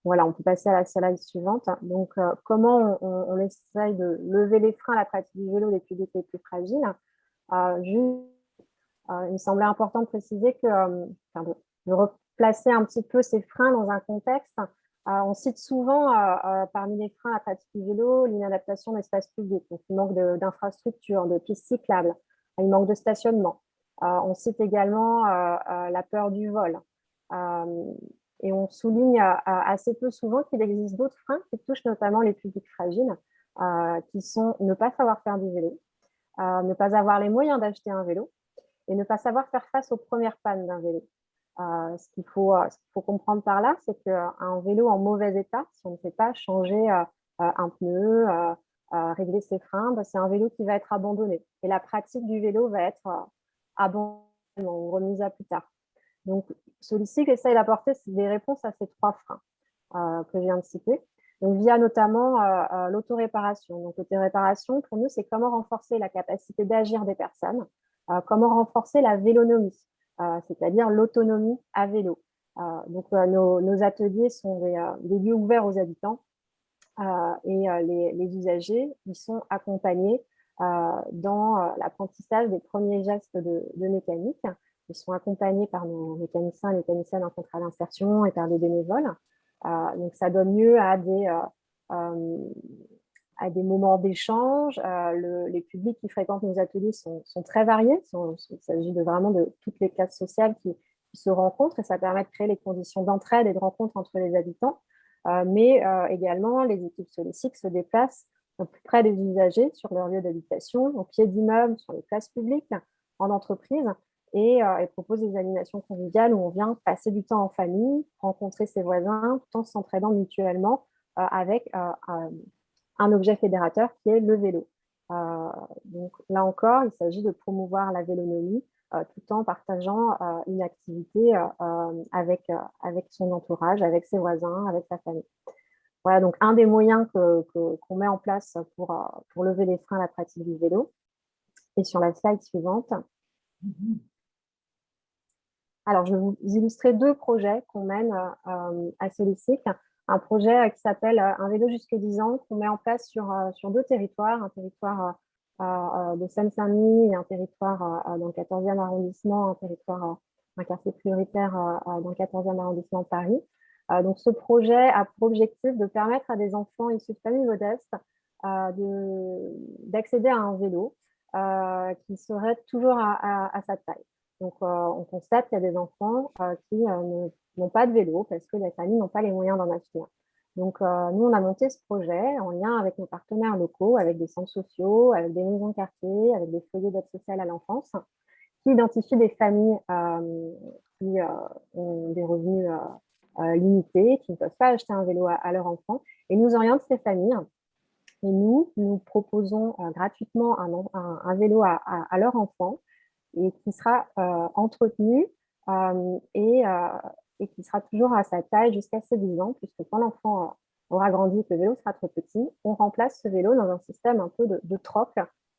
[SPEAKER 8] Voilà, on peut passer à la slide suivante. Donc, comment on essaye de lever les freins à la pratique du vélo des publics les plus fragiles. Il me semblait important de préciser de replacer un petit peu ces freins dans un contexte. On cite souvent parmi les freins à la pratique du vélo l'inadaptation d'espaces publics. Donc, il manque d'infrastructures, de pistes cyclables, il manque de stationnement. On cite également la peur du vol. Et on souligne assez peu souvent qu'il existe d'autres freins qui touchent notamment les publics fragiles, qui sont ne pas savoir faire du vélo, ne pas avoir les moyens d'acheter un vélo et ne pas savoir faire face aux premières pannes d'un vélo. Ce qu'il faut comprendre par là, c'est qu'un vélo en mauvais état, si on ne sait pas changer un pneu, régler ses freins, c'est un vélo qui va être abandonné. Et la pratique du vélo va être abandonnée ou remise à plus tard. Donc, Solicite essaye d'apporter des réponses à ces trois freins que je viens de citer. Donc, via notamment l'autoréparation. Donc, l'autoréparation, pour nous, c'est comment renforcer la capacité d'agir des personnes, comment renforcer la vélonomie, c'est-à-dire l'autonomie à vélo. Donc, nos ateliers sont des lieux ouverts aux habitants et les usagers, ils sont accompagnés dans l'apprentissage des premiers gestes de mécanique. Ils sont accompagnés par nos mécaniciens et mécaniciennes en contrat d'insertion et par des bénévoles. Donc, ça donne lieu à des moments d'échange. Les publics qui fréquentent nos ateliers sont très variés. Il s'agit vraiment de toutes les classes sociales qui se rencontrent et ça permet de créer les conditions d'entraide et de rencontre entre les habitants. Mais également, les équipes Solicite se déplacent au plus près des usagers sur leur lieu d'habitation, au pied d'immeubles, sur les places publiques, en entreprise, et proposent des animations conviviales où on vient passer du temps en famille, rencontrer ses voisins, tout en s'entraidant mutuellement avec un objet fédérateur qui est le vélo. Donc là encore, il s'agit de promouvoir la vélonomie tout en partageant une activité avec son entourage, avec ses voisins, avec sa famille. Voilà, donc un des moyens qu'on met en place pour lever les freins à la pratique du vélo. Et sur la slide suivante, alors je vais vous illustrer deux projets qu'on mène à Solicite. Un projet qui s'appelle Un vélo jusque 10 ans, qu'on met en place sur deux territoires, un territoire de Seine-Saint-Denis et un territoire dans le 14e arrondissement, un quartier prioritaire dans le 14e arrondissement de Paris. Donc, ce projet a pour objectif de permettre à des enfants issus de familles modestes d'accéder à un vélo qui serait toujours à sa taille. Donc, on constate qu'il y a des enfants qui n'ont pas de vélo parce que les familles n'ont pas les moyens d'en acheter un. Donc, nous, on a monté ce projet en lien avec nos partenaires locaux, avec des centres sociaux, avec des maisons de quartier, avec des foyers d'aide sociale à l'enfance, qui identifient des familles qui ont des revenus limités, qui ne peuvent pas acheter un vélo à leur enfant, et nous orientent ces familles. Et nous proposons gratuitement un vélo à leur enfant et qui sera entretenu et qui sera toujours à sa taille jusqu'à ses 10 ans, puisque quand l'enfant aura grandi et que le vélo sera trop petit, on remplace ce vélo dans un système un peu de troc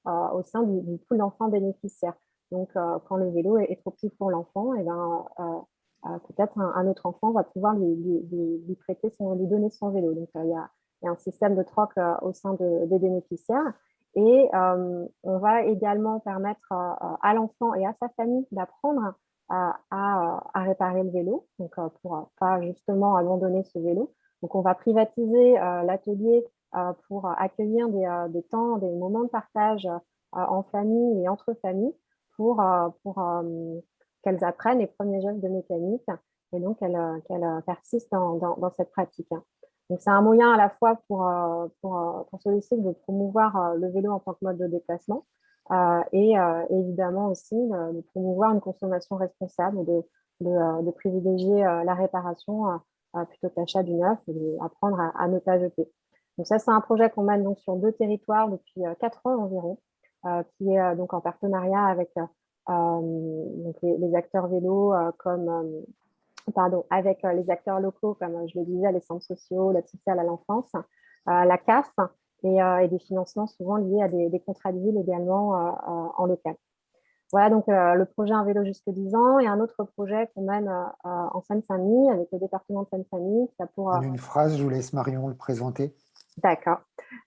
[SPEAKER 8] au sein du pool d'enfants bénéficiaires. Donc, quand le vélo est trop petit pour l'enfant, et peut-être un autre enfant va pouvoir lui prêter lui donner son vélo. Donc, il y a un système de troc au sein des bénéficiaires. Et on va également permettre à l'enfant et à sa famille d'apprendre à réparer le vélo, donc pour pas justement abandonner ce vélo. Donc, on va privatiser l'atelier pour accueillir des temps, des moments de partage en famille et entre familles pour qu'elles apprennent les premiers gestes de mécanique et donc qu'elles persistent dans cette pratique. Donc, c'est un moyen à la fois pour celui-ci de promouvoir le vélo en tant que mode de déplacement et évidemment aussi de promouvoir une consommation responsable, de privilégier la réparation plutôt que l'achat du neuf et d'apprendre à ne pas jeter. Donc ça, c'est un projet qu'on mène donc sur 2 territoires depuis 4 ans environ, qui est donc en partenariat avec donc les acteurs vélo avec les acteurs locaux, comme je le disais, les centres sociaux, l'aide sociale à l'enfance, la CAF et des financements souvent liés à des contrats de ville également en local. Voilà donc le projet Un vélo jusque 10 ans et un autre projet qu'on mène en Seine-Saint-Denis avec le département de Seine-Saint-Denis qui a pour…
[SPEAKER 1] En une phrase, je vous laisse Marion le présenter.
[SPEAKER 8] D'accord.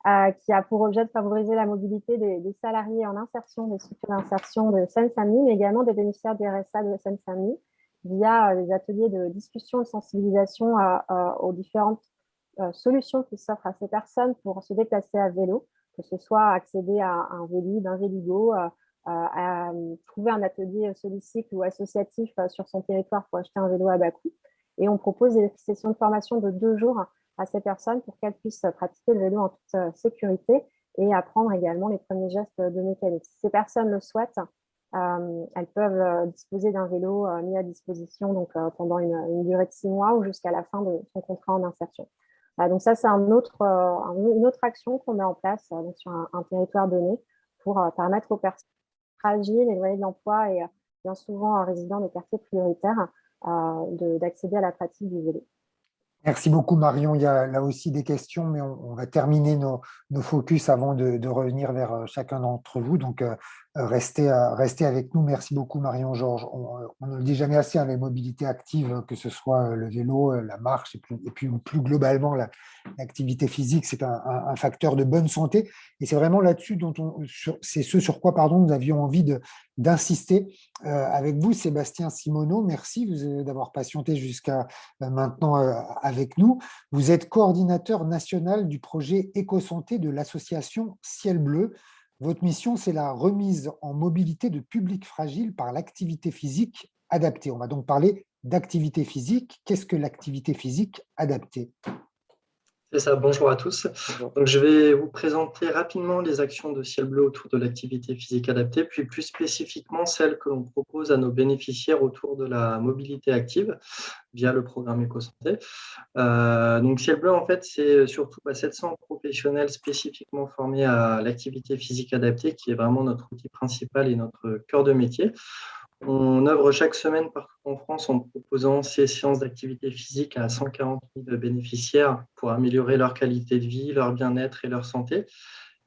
[SPEAKER 8] Qui a pour objet de favoriser la mobilité des salariés en insertion, des structures d'insertion de Seine-Saint-Denis, mais également des bénéficiaires du RSA de Seine-Saint-Denis, via des ateliers de discussion et de sensibilisation aux différentes solutions qui s'offrent à ces personnes pour se déplacer à vélo, que ce soit accéder à un Vélib, un Véligo, à trouver un atelier solicycle ou associatif sur son territoire pour acheter un vélo à bas coût. Et on propose des sessions de formation de 2 jours à ces personnes pour qu'elles puissent pratiquer le vélo en toute sécurité et apprendre également les premiers gestes de mécanique. Si ces personnes le souhaitent, elles peuvent disposer d'un vélo mis à disposition donc, pendant une durée de 6 mois ou jusqu'à la fin de son contrat en insertion. Donc ça, c'est une autre action qu'on met en place donc sur un territoire donné pour permettre aux personnes fragiles, éloignées de l'emploi et bien souvent résidant des quartiers prioritaires d'accéder à la pratique du vélo.
[SPEAKER 1] Merci beaucoup Marion. Il y a là aussi des questions, mais on va terminer nos focus avant de revenir vers chacun d'entre vous. Donc, restez avec nous. Merci beaucoup Marion, Georges. On ne le dit jamais assez, hein, les mobilités actives, que ce soit le vélo, la marche et puis plus globalement l'activité physique, c'est un facteur de bonne santé. Et c'est vraiment là-dessus c'est ce sur quoi nous avions envie d'insister avec vous, Sébastien Simoneau. Merci d'avoir patienté jusqu'à maintenant avec nous. Vous êtes coordinateur national du projet Éco-Santé de l'association Ciel Bleu. Votre mission, c'est la remise en mobilité de publics fragiles par l'activité physique adaptée. On va donc parler d'activité physique. Qu'est-ce que l'activité physique adaptée ?
[SPEAKER 9] C'est ça, bonjour à tous. Donc, je vais vous présenter rapidement les actions de Ciel Bleu autour de l'activité physique adaptée, puis plus spécifiquement celles que l'on propose à nos bénéficiaires autour de la mobilité active via le programme Éco-Santé. Donc, Ciel Bleu, en fait, c'est surtout 700 professionnels spécifiquement formés à l'activité physique adaptée, qui est vraiment notre outil principal et notre cœur de métier. On œuvre chaque semaine partout en France en proposant ces séances d'activité physique à 140 000 bénéficiaires pour améliorer leur qualité de vie, leur bien-être et leur santé,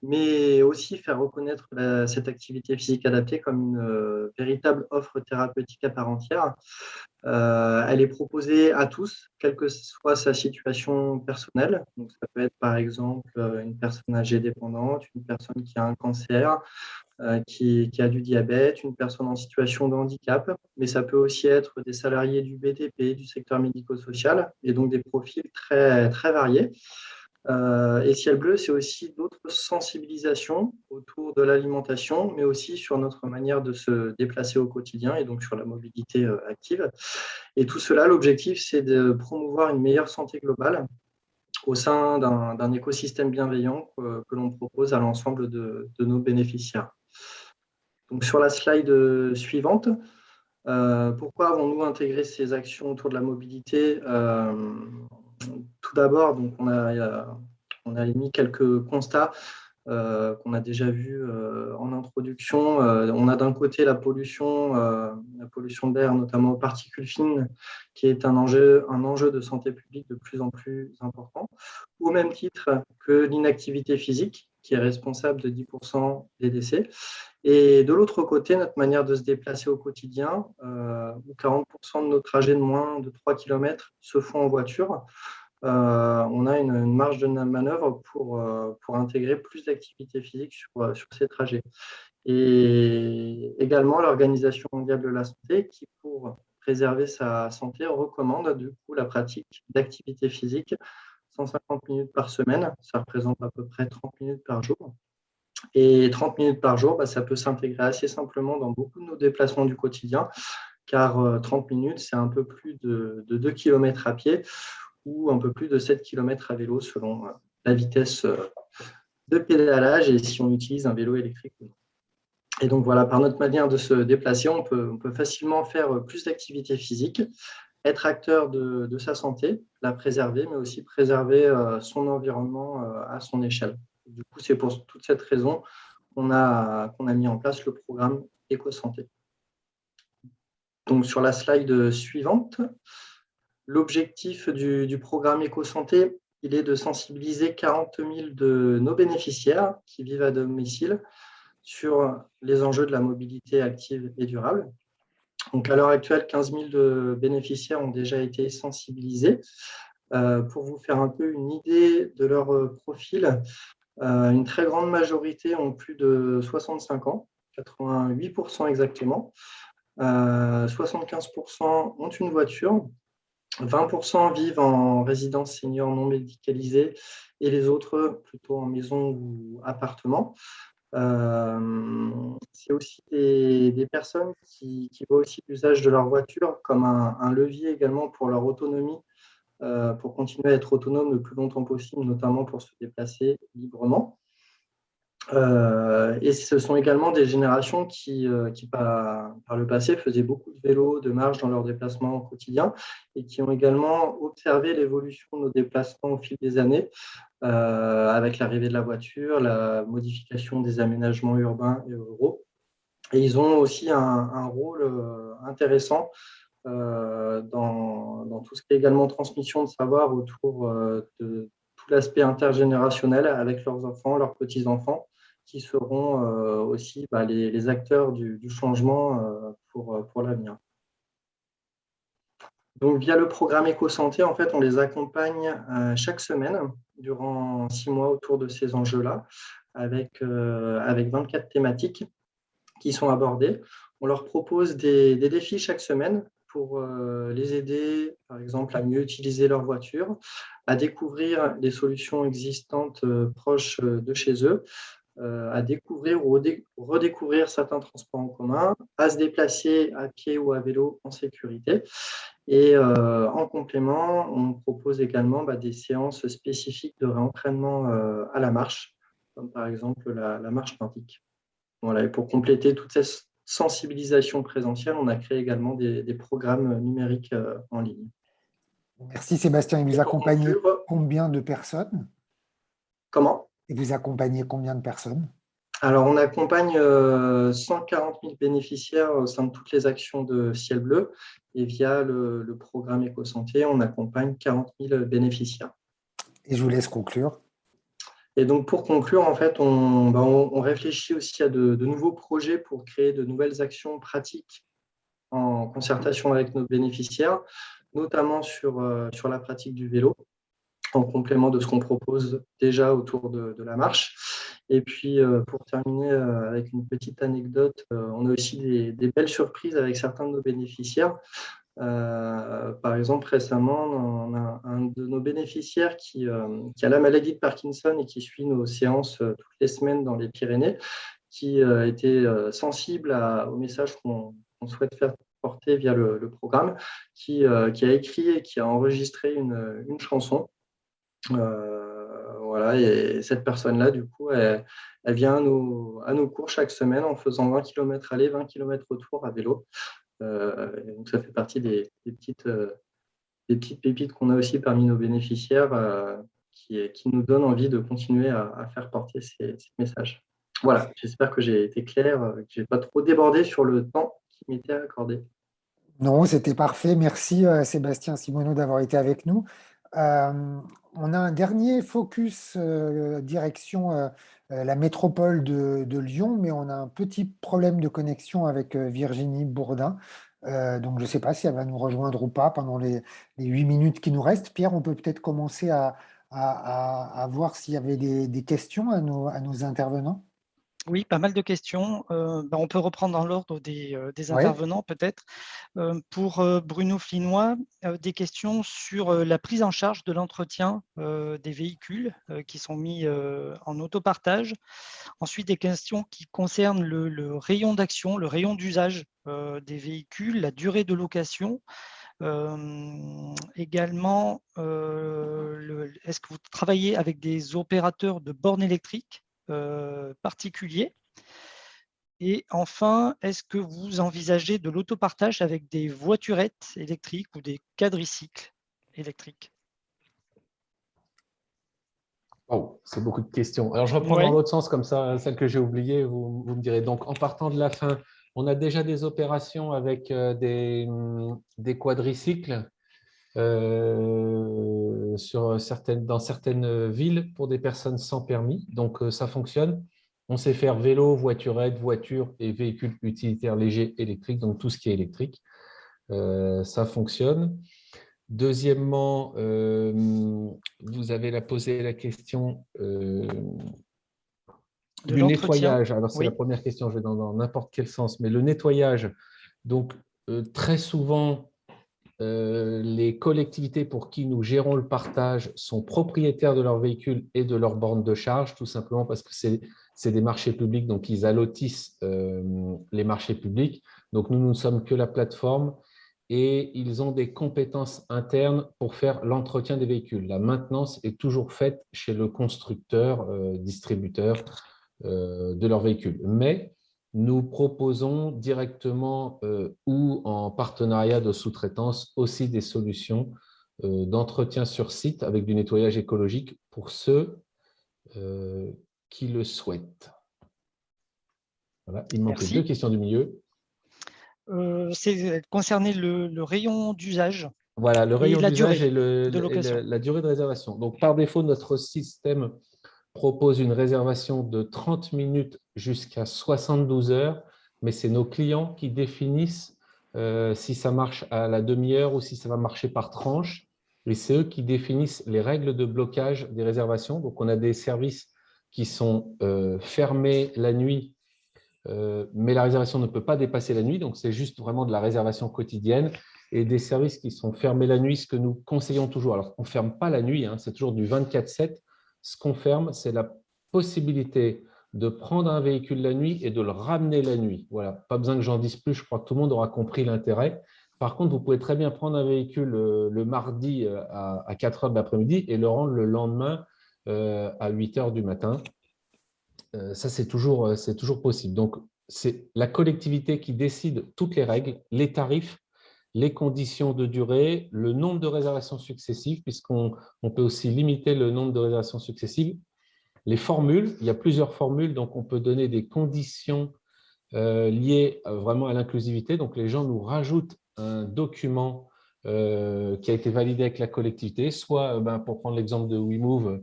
[SPEAKER 9] mais aussi faire reconnaître cette activité physique adaptée comme une véritable offre thérapeutique à part entière. Elle est proposée à tous, quelle que soit sa situation personnelle. Donc, ça peut être par exemple une personne âgée dépendante, une personne qui a un cancer, qui a du diabète, une personne en situation de handicap, mais ça peut aussi être des salariés du BTP, du secteur médico-social, et donc des profils très, très variés. Et Ciel Bleu, c'est aussi d'autres sensibilisations autour de l'alimentation, mais aussi sur notre manière de se déplacer au quotidien et donc sur la mobilité active. Et tout cela, l'objectif, c'est de promouvoir une meilleure santé globale au sein d'un écosystème bienveillant que l'on propose à l'ensemble de nos bénéficiaires. Donc, sur la slide suivante, pourquoi avons-nous intégré ces actions autour de la mobilité ? Tout d'abord, donc on a émis quelques constats qu'on a déjà vus en introduction. On a d'un côté la pollution d'air, notamment aux particules fines, qui est un enjeu de santé publique de plus en plus important, au même titre que l'inactivité physique, qui est responsable de 10% des décès. Et de l'autre côté, notre manière de se déplacer au quotidien, où 40% de nos trajets de moins de 3 km se font en voiture. On a une une marge de manœuvre pour intégrer plus d'activité physique sur ces trajets. Et également, l'Organisation mondiale de la santé, qui, pour préserver sa santé, recommande du coup la pratique d'activité physique 150 minutes par semaine. Ça représente à peu près 30 minutes par jour. Et 30 minutes par jour, ça peut s'intégrer assez simplement dans beaucoup de nos déplacements du quotidien, car 30 minutes, c'est un peu plus de 2 km à pied ou un peu plus de 7 km à vélo selon la vitesse de pédalage et si on utilise un vélo électrique ou non. Et donc voilà, par notre manière de se déplacer, on peut facilement faire plus d'activité physique, être acteur de sa santé, la préserver, mais aussi préserver son environnement à son échelle. Du coup, c'est pour toute cette raison qu'on a mis en place le programme Éco-Santé. Donc sur la slide suivante, l'objectif du programme Éco-Santé, il est de sensibiliser 40 000 de nos bénéficiaires qui vivent à domicile sur les enjeux de la mobilité active et durable. Donc, à l'heure actuelle, 15 000 de bénéficiaires ont déjà été sensibilisés. Pour vous faire un peu une idée de leur profil, une très grande majorité ont plus de 65 ans, 88% exactement. 75% ont une voiture. 20% vivent en résidence senior non médicalisée et les autres plutôt en maison ou appartement. C'est aussi des personnes qui voient aussi l'usage de leur voiture comme un levier également pour leur autonomie, pour continuer à être autonome le plus longtemps possible, notamment pour se déplacer librement. Et ce sont également des générations qui par le passé, faisaient beaucoup de vélo, de marche dans leurs déplacements au quotidien et qui ont également observé l'évolution de nos déplacements au fil des années, avec l'arrivée de la voiture, la modification des aménagements urbains et ruraux. Et ils ont aussi un rôle intéressant dans tout ce qui est également transmission de savoir autour de tout l'aspect intergénérationnel avec leurs enfants, leurs petits-enfants, qui seront aussi les acteurs du changement pour l'avenir. Donc, via le programme Éco-Santé, en fait, on les accompagne chaque semaine durant 6 mois autour de ces enjeux-là, avec 24 thématiques qui sont abordées. On leur propose des défis chaque semaine pour les aider, par exemple, à mieux utiliser leur voiture, à découvrir les solutions existantes proches de chez eux, à découvrir ou redécouvrir certains transports en commun, à se déplacer à pied ou à vélo en sécurité. Et en complément, on propose également des séances spécifiques de réentraînement à la marche, comme par exemple la marche nordique. Voilà, et pour compléter toute cette sensibilisation présentielle, on a créé également des programmes numériques en ligne.
[SPEAKER 1] Merci Sébastien. Et vous accompagnez combien de personnes?
[SPEAKER 9] Comment?
[SPEAKER 1] Et vous accompagnez combien de personnes?
[SPEAKER 9] Alors, on accompagne 140 000 bénéficiaires au sein de toutes les actions de Ciel Bleu. Et via le programme Éco-Santé, on accompagne 40 000 bénéficiaires.
[SPEAKER 1] Et je vous laisse conclure.
[SPEAKER 9] Et donc, pour conclure, en fait, on réfléchit aussi à de nouveaux projets pour créer de nouvelles actions pratiques en concertation avec nos bénéficiaires, notamment sur la pratique du vélo, en complément de ce qu'on propose déjà autour de la marche. Et puis, pour terminer avec une petite anecdote, on a aussi des belles surprises avec certains de nos bénéficiaires. Par exemple, récemment, on a un de nos bénéficiaires qui a la maladie de Parkinson et qui suit nos séances toutes les semaines dans les Pyrénées, qui était sensible au message qu'on souhaite faire porter via le programme, qui a écrit et qui a enregistré une chanson. Voilà, et cette personne-là, du coup, elle vient à nos cours chaque semaine en faisant 20 km aller, 20 km retour à vélo. Donc, ça fait partie des petites pépites qu'on a aussi parmi nos bénéficiaires qui nous donnent envie de continuer à faire porter ces messages. Voilà, j'espère que j'ai été clair, que je n'ai pas trop débordé sur le temps qui m'était accordé.
[SPEAKER 1] Non, c'était parfait. Merci Sébastien Simoneau d'avoir été avec nous. On a un dernier focus direction la métropole de Lyon, mais on a un petit problème de connexion avec Virginie Bourdin. Donc, je ne sais pas si elle va nous rejoindre ou pas pendant les 8 minutes qui nous restent. Pierre, on peut peut-être commencer à à voir s'il y avait des questions à nos intervenants.
[SPEAKER 2] Oui, pas mal de questions. On peut reprendre dans l'ordre des
[SPEAKER 1] Oui.
[SPEAKER 2] intervenants peut-être. Pour Bruno Flinois, des questions sur la prise en charge de l'entretien des véhicules qui sont mis en autopartage. Ensuite, des questions qui concernent le rayon d'action, le rayon d'usage des véhicules, la durée de location. Également, est-ce que vous travaillez avec des opérateurs de bornes électriques particuliers? Et enfin, est-ce que vous envisagez de l'autopartage avec des voiturettes électriques ou des quadricycles électriques?
[SPEAKER 7] Oh, c'est beaucoup de questions. Alors, je reprends dans l'autre sens, comme ça, celle que j'ai oubliée, vous me direz. Donc, en partant de la fin, on a déjà des opérations avec des quadricycles dans certaines villes pour des personnes sans permis. Donc, ça fonctionne. On sait faire vélo, voiturette, voiture et véhicules utilitaires légers électriques, donc tout ce qui est électrique. Ça fonctionne. Deuxièmement, vous avez posé la question du nettoyage. Alors, c'est la première question, je vais dans n'importe quel sens, mais le nettoyage, donc très souvent, les collectivités pour qui nous gérons le partage sont propriétaires de leurs véhicules et de leurs bornes de charge, tout simplement parce que c'est des marchés publics, donc ils allotissent les marchés publics. Donc, nous ne sommes que la plateforme et ils ont des compétences internes pour faire l'entretien des véhicules. La maintenance est toujours faite chez le constructeur, distributeur de leurs véhicules. Mais nous proposons directement ou en partenariat de sous-traitance aussi des solutions d'entretien sur site avec du nettoyage écologique pour ceux qui le souhaitent. Voilà, il manque deux questions du milieu.
[SPEAKER 2] C'est concerné le rayon d'usage.
[SPEAKER 7] Voilà, le rayon d'usage et
[SPEAKER 2] location.
[SPEAKER 7] la durée de réservation. Donc, par défaut, notre système propose une réservation de 30 minutes jusqu'à 72 heures, mais c'est nos clients qui définissent si ça marche à la demi-heure ou si ça va marcher par tranche. Et c'est eux qui définissent les règles de blocage des réservations. Donc, on a des services qui sont fermés la nuit, mais la réservation ne peut pas dépasser la nuit. Donc, c'est juste vraiment de la réservation quotidienne. Et des services qui sont fermés la nuit, ce que nous conseillons toujours. Alors, on ne ferme pas la nuit, hein, c'est toujours du 24/7. Ce qu'on ferme, c'est la possibilité de prendre un véhicule la nuit et de le ramener la nuit. Voilà, pas besoin que j'en dise plus, je crois que tout le monde aura compris l'intérêt. Par contre, vous pouvez très bien prendre un véhicule le mardi à 4 heures de l'après-midi et le rendre le lendemain à 8 heures du matin. Ça, c'est toujours possible. Donc, c'est la collectivité qui décide toutes les règles, les tarifs, les conditions de durée, le nombre de réservations successives, puisqu'on peut aussi limiter le nombre de réservations successives. Les formules, il y a plusieurs formules, donc on peut donner des conditions liées vraiment à l'inclusivité. Donc, les gens nous rajoutent un document qui a été validé avec la collectivité, soit pour prendre l'exemple de WeMove,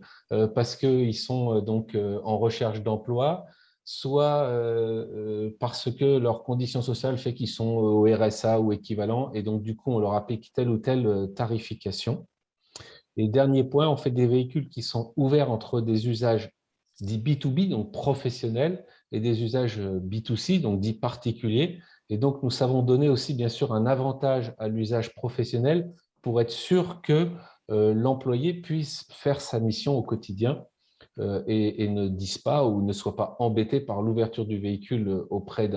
[SPEAKER 7] parce qu'ils sont donc en recherche d'emploi, soit parce que leur condition sociale fait qu'ils sont au RSA ou équivalent, et donc du coup, on leur applique telle ou telle tarification. Et dernier point, on fait des véhicules qui sont ouverts entre des usages dits B2B, donc professionnels, et des usages B2C, donc dits particuliers. Et donc, nous savons donner aussi, bien sûr, un avantage à l'usage professionnel pour être sûr que l'employé puisse faire sa mission au quotidien et ne dise pas ou ne soit pas embêté par l'ouverture du véhicule auprès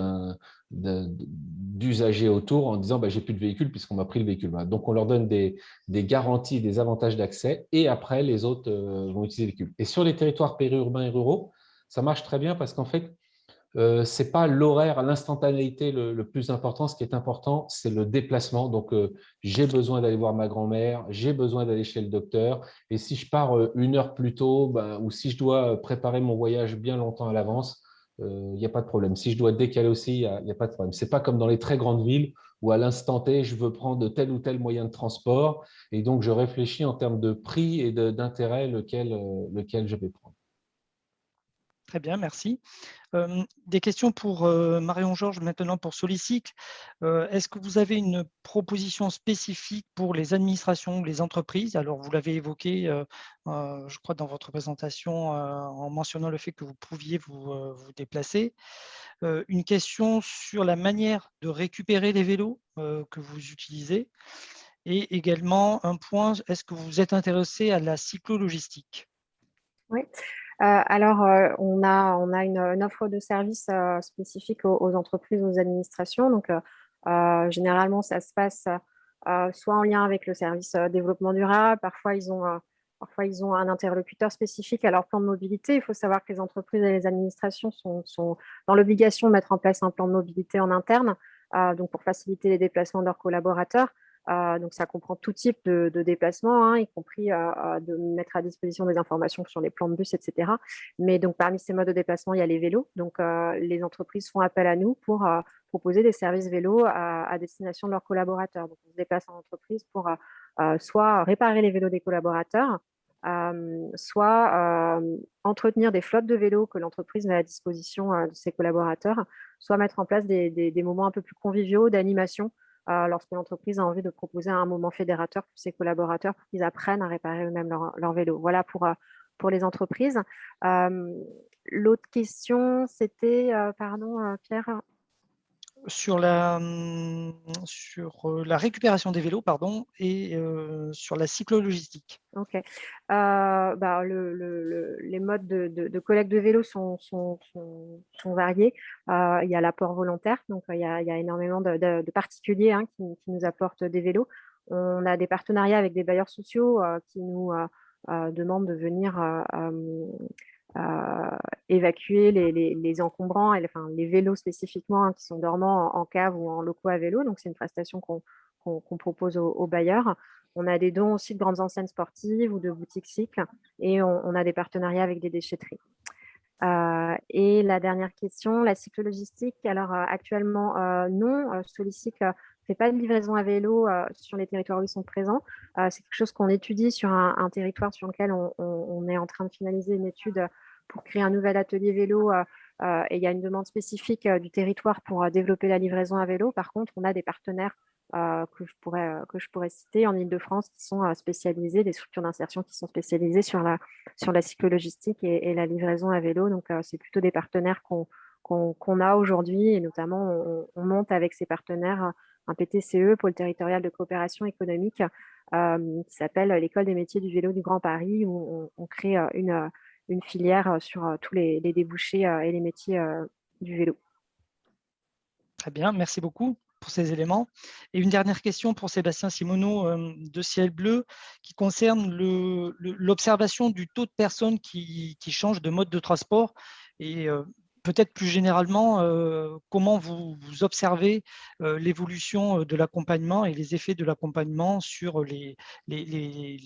[SPEAKER 7] d'usagers autour en disant j'ai plus de véhicule puisqu'on m'a pris le véhicule. Voilà. Donc, on leur donne des garanties, des avantages d'accès et après, les autres vont utiliser le véhicule. Et sur les territoires périurbains et ruraux, ça marche très bien parce qu'en fait, ce n'est pas l'horaire, l'instantanéité le plus important. Ce qui est important, c'est le déplacement. Donc, j'ai besoin d'aller voir ma grand-mère, j'ai besoin d'aller chez le docteur. Et si je pars 1 heure plus tôt ou si je dois préparer mon voyage bien longtemps à l'avance, il n'y a pas de problème. Si je dois décaler aussi, il n'y a pas de problème. Ce n'est pas comme dans les très grandes villes où à l'instant T, je veux prendre tel ou tel moyen de transport. Et donc, je réfléchis en termes de prix et d'intérêt lequel je vais prendre.
[SPEAKER 2] Très bien, merci. Des questions pour Marion-Georges, maintenant pour Solicycle. Est-ce que vous avez une proposition spécifique pour les administrations ou les entreprises? Alors, vous l'avez évoqué, je crois, dans votre présentation, en mentionnant le fait que vous pouviez vous déplacer. Une question sur la manière de récupérer les vélos que vous utilisez. Et également, un point, est-ce que vous êtes intéressé à la cyclo-logistique?
[SPEAKER 8] Oui. Alors, on a une offre de service spécifique aux entreprises, aux administrations. Donc, généralement, ça se passe soit en lien avec le service développement durable. Parfois, ils ont un interlocuteur spécifique à leur plan de mobilité. Il faut savoir que les entreprises et les administrations sont dans l'obligation de mettre en place un plan de mobilité en interne, donc pour faciliter les déplacements de leurs collaborateurs. Donc, ça comprend tout type de déplacement, hein, y compris de mettre à disposition des informations sur les plans de bus, etc. Mais donc, parmi ces modes de déplacement, il y a les vélos. Donc, les entreprises font appel à nous pour proposer des services vélos à destination de leurs collaborateurs. Donc, on se déplace en entreprise pour soit réparer les vélos des collaborateurs, soit entretenir des flottes de vélos que l'entreprise met à disposition de ses collaborateurs, soit mettre en place des moments un peu plus conviviaux d'animation lorsque l'entreprise a envie de proposer un moment fédérateur pour ses collaborateurs pour qu'ils apprennent à réparer eux-mêmes leur vélo. Voilà pour les entreprises. L'autre question, c'était, pardon, Pierre.
[SPEAKER 2] Sur la récupération des vélos, pardon, et sur la cyclo-logistique.
[SPEAKER 8] Ok. Les modes de collecte de vélos sont variés. Il y a l'apport volontaire, donc il y a énormément de particuliers qui nous apportent des vélos. On a des partenariats avec des bailleurs sociaux qui nous demandent de venir évacuer les encombrants, les vélos spécifiquement qui sont dormants en cave ou en locaux à vélo. Donc, c'est une prestation qu'on propose aux bailleurs. On a des dons aussi de grandes enseignes sportives ou de boutiques cycles et on a des partenariats avec des déchetteries. Et la dernière question, la cyclo-logistique. Alors, actuellement, non, Solicycle ne fait pas de livraison à vélo sur les territoires où ils sont présents. C'est quelque chose qu'on étudie sur un territoire sur lequel on est en train de finaliser une étude pour créer un nouvel atelier vélo. Et il y a une demande spécifique du territoire pour développer la livraison à vélo. Par contre, on a des partenaires que je pourrais citer en Île-de-France qui sont spécialisés, des structures d'insertion qui sont spécialisées sur la cyclo-logistique et la livraison à vélo. Donc, c'est plutôt des partenaires qu'on a aujourd'hui et notamment, on monte avec ces partenaires un PTCE, pôle territorial de coopération économique, qui s'appelle l'École des métiers du vélo du Grand Paris, où on crée une filière sur tous les débouchés et les métiers du vélo.
[SPEAKER 2] Très bien, merci beaucoup pour ces éléments. Et une dernière question pour Sébastien Simoneau de Ciel Bleu qui concerne l'observation du taux de personnes qui changent de mode de transport et peut-être plus généralement, comment vous observez l'évolution de l'accompagnement et les effets de l'accompagnement sur les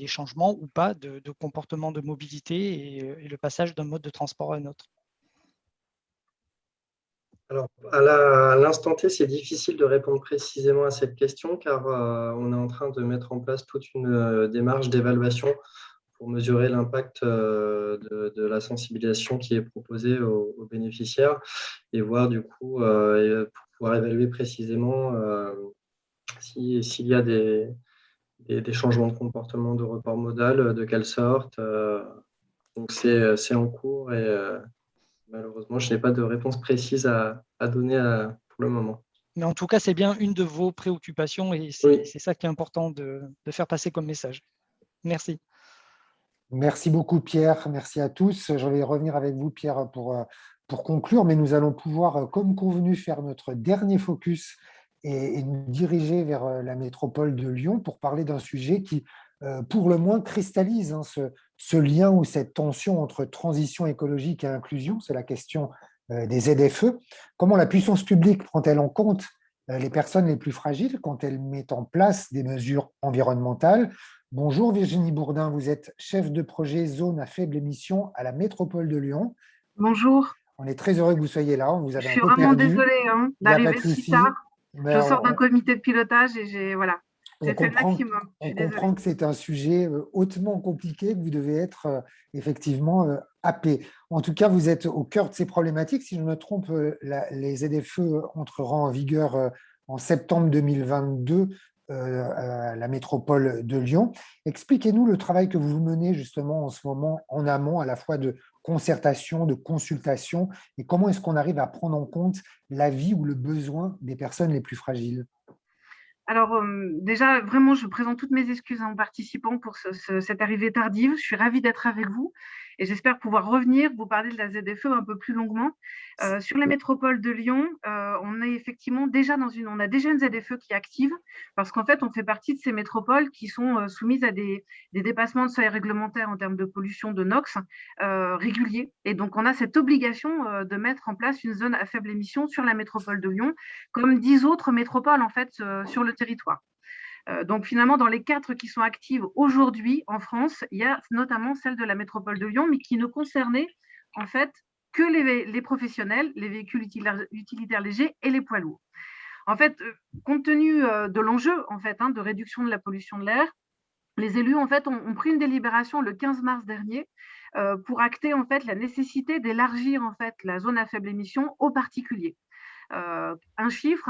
[SPEAKER 2] changements ou pas de comportement de mobilité et le passage d'un mode de transport à un autre?
[SPEAKER 9] Alors, à l'instant T, c'est difficile de répondre précisément à cette question car on est en train de mettre en place toute une démarche d'évaluation pour mesurer l'impact de la sensibilisation qui est proposée aux bénéficiaires et voir du coup, pour pouvoir évaluer précisément s'il y a des changements de comportement de report modal, de quelle sorte. Donc, c'est en cours et malheureusement, je n'ai pas de réponse précise à donner pour le moment.
[SPEAKER 2] Mais en tout cas, c'est bien une de vos préoccupations et c'est ça qui est important de faire passer comme message. Merci.
[SPEAKER 1] Merci beaucoup, Pierre. Merci à tous. Je vais revenir avec vous, Pierre, pour conclure, mais nous allons pouvoir, comme convenu, faire notre dernier focus et nous diriger vers la métropole de Lyon pour parler d'un sujet qui, pour le moins, cristallise ce lien ou cette tension entre transition écologique et inclusion. C'est la question des ZFE. Comment la puissance publique prend-elle en compte les personnes les plus fragiles quand elle met en place des mesures environnementales? Bonjour Virginie Bourdin, vous êtes chef de projet zone à faible émission à la métropole de Lyon.
[SPEAKER 10] Bonjour.
[SPEAKER 1] On est très heureux que vous soyez là. On vous avait
[SPEAKER 10] Je suis vraiment désolée d'arriver si tard.
[SPEAKER 1] Mais
[SPEAKER 10] je sors d'un comité de pilotage et voilà.
[SPEAKER 1] On comprend que c'est un sujet hautement compliqué, que vous devez être effectivement happé. En tout cas, vous êtes au cœur de ces problématiques. Si je ne me trompe, les ZFE entreront en vigueur en septembre 2022 à la métropole de Lyon. Expliquez-nous le travail que vous menez justement en ce moment en amont, à la fois de concertation, de consultation, et comment est-ce qu'on arrive à prendre en compte l'avis ou le besoin des personnes les plus fragiles?
[SPEAKER 10] Alors, déjà, vraiment, je présente toutes mes excuses aux participants pour cette arrivée tardive. Je suis ravie d'être avec vous et j'espère pouvoir revenir, vous parler de la ZFE un peu plus longuement. Sur la métropole de Lyon, on est effectivement déjà on a déjà une ZFE qui est active parce qu'en fait, on fait partie de ces métropoles qui sont soumises à des dépassements de seuil réglementaires en termes de pollution de NOx réguliers. Et donc, on a cette obligation de mettre en place une zone à faible émission sur la métropole de Lyon, comme 10 autres métropoles en fait sur le territoire. Donc finalement, dans les 4 qui sont actives aujourd'hui en France, il y a notamment celle de la métropole de Lyon, mais qui ne concernait en fait que les professionnels, les véhicules utilitaires légers et les poids lourds. En fait, compte tenu de l'enjeu en fait, de réduction de la pollution de l'air, les élus en fait ont pris une délibération le 15 mars dernier pour acter en fait la nécessité d'élargir en fait la zone à faible émission aux particuliers. Un chiffre,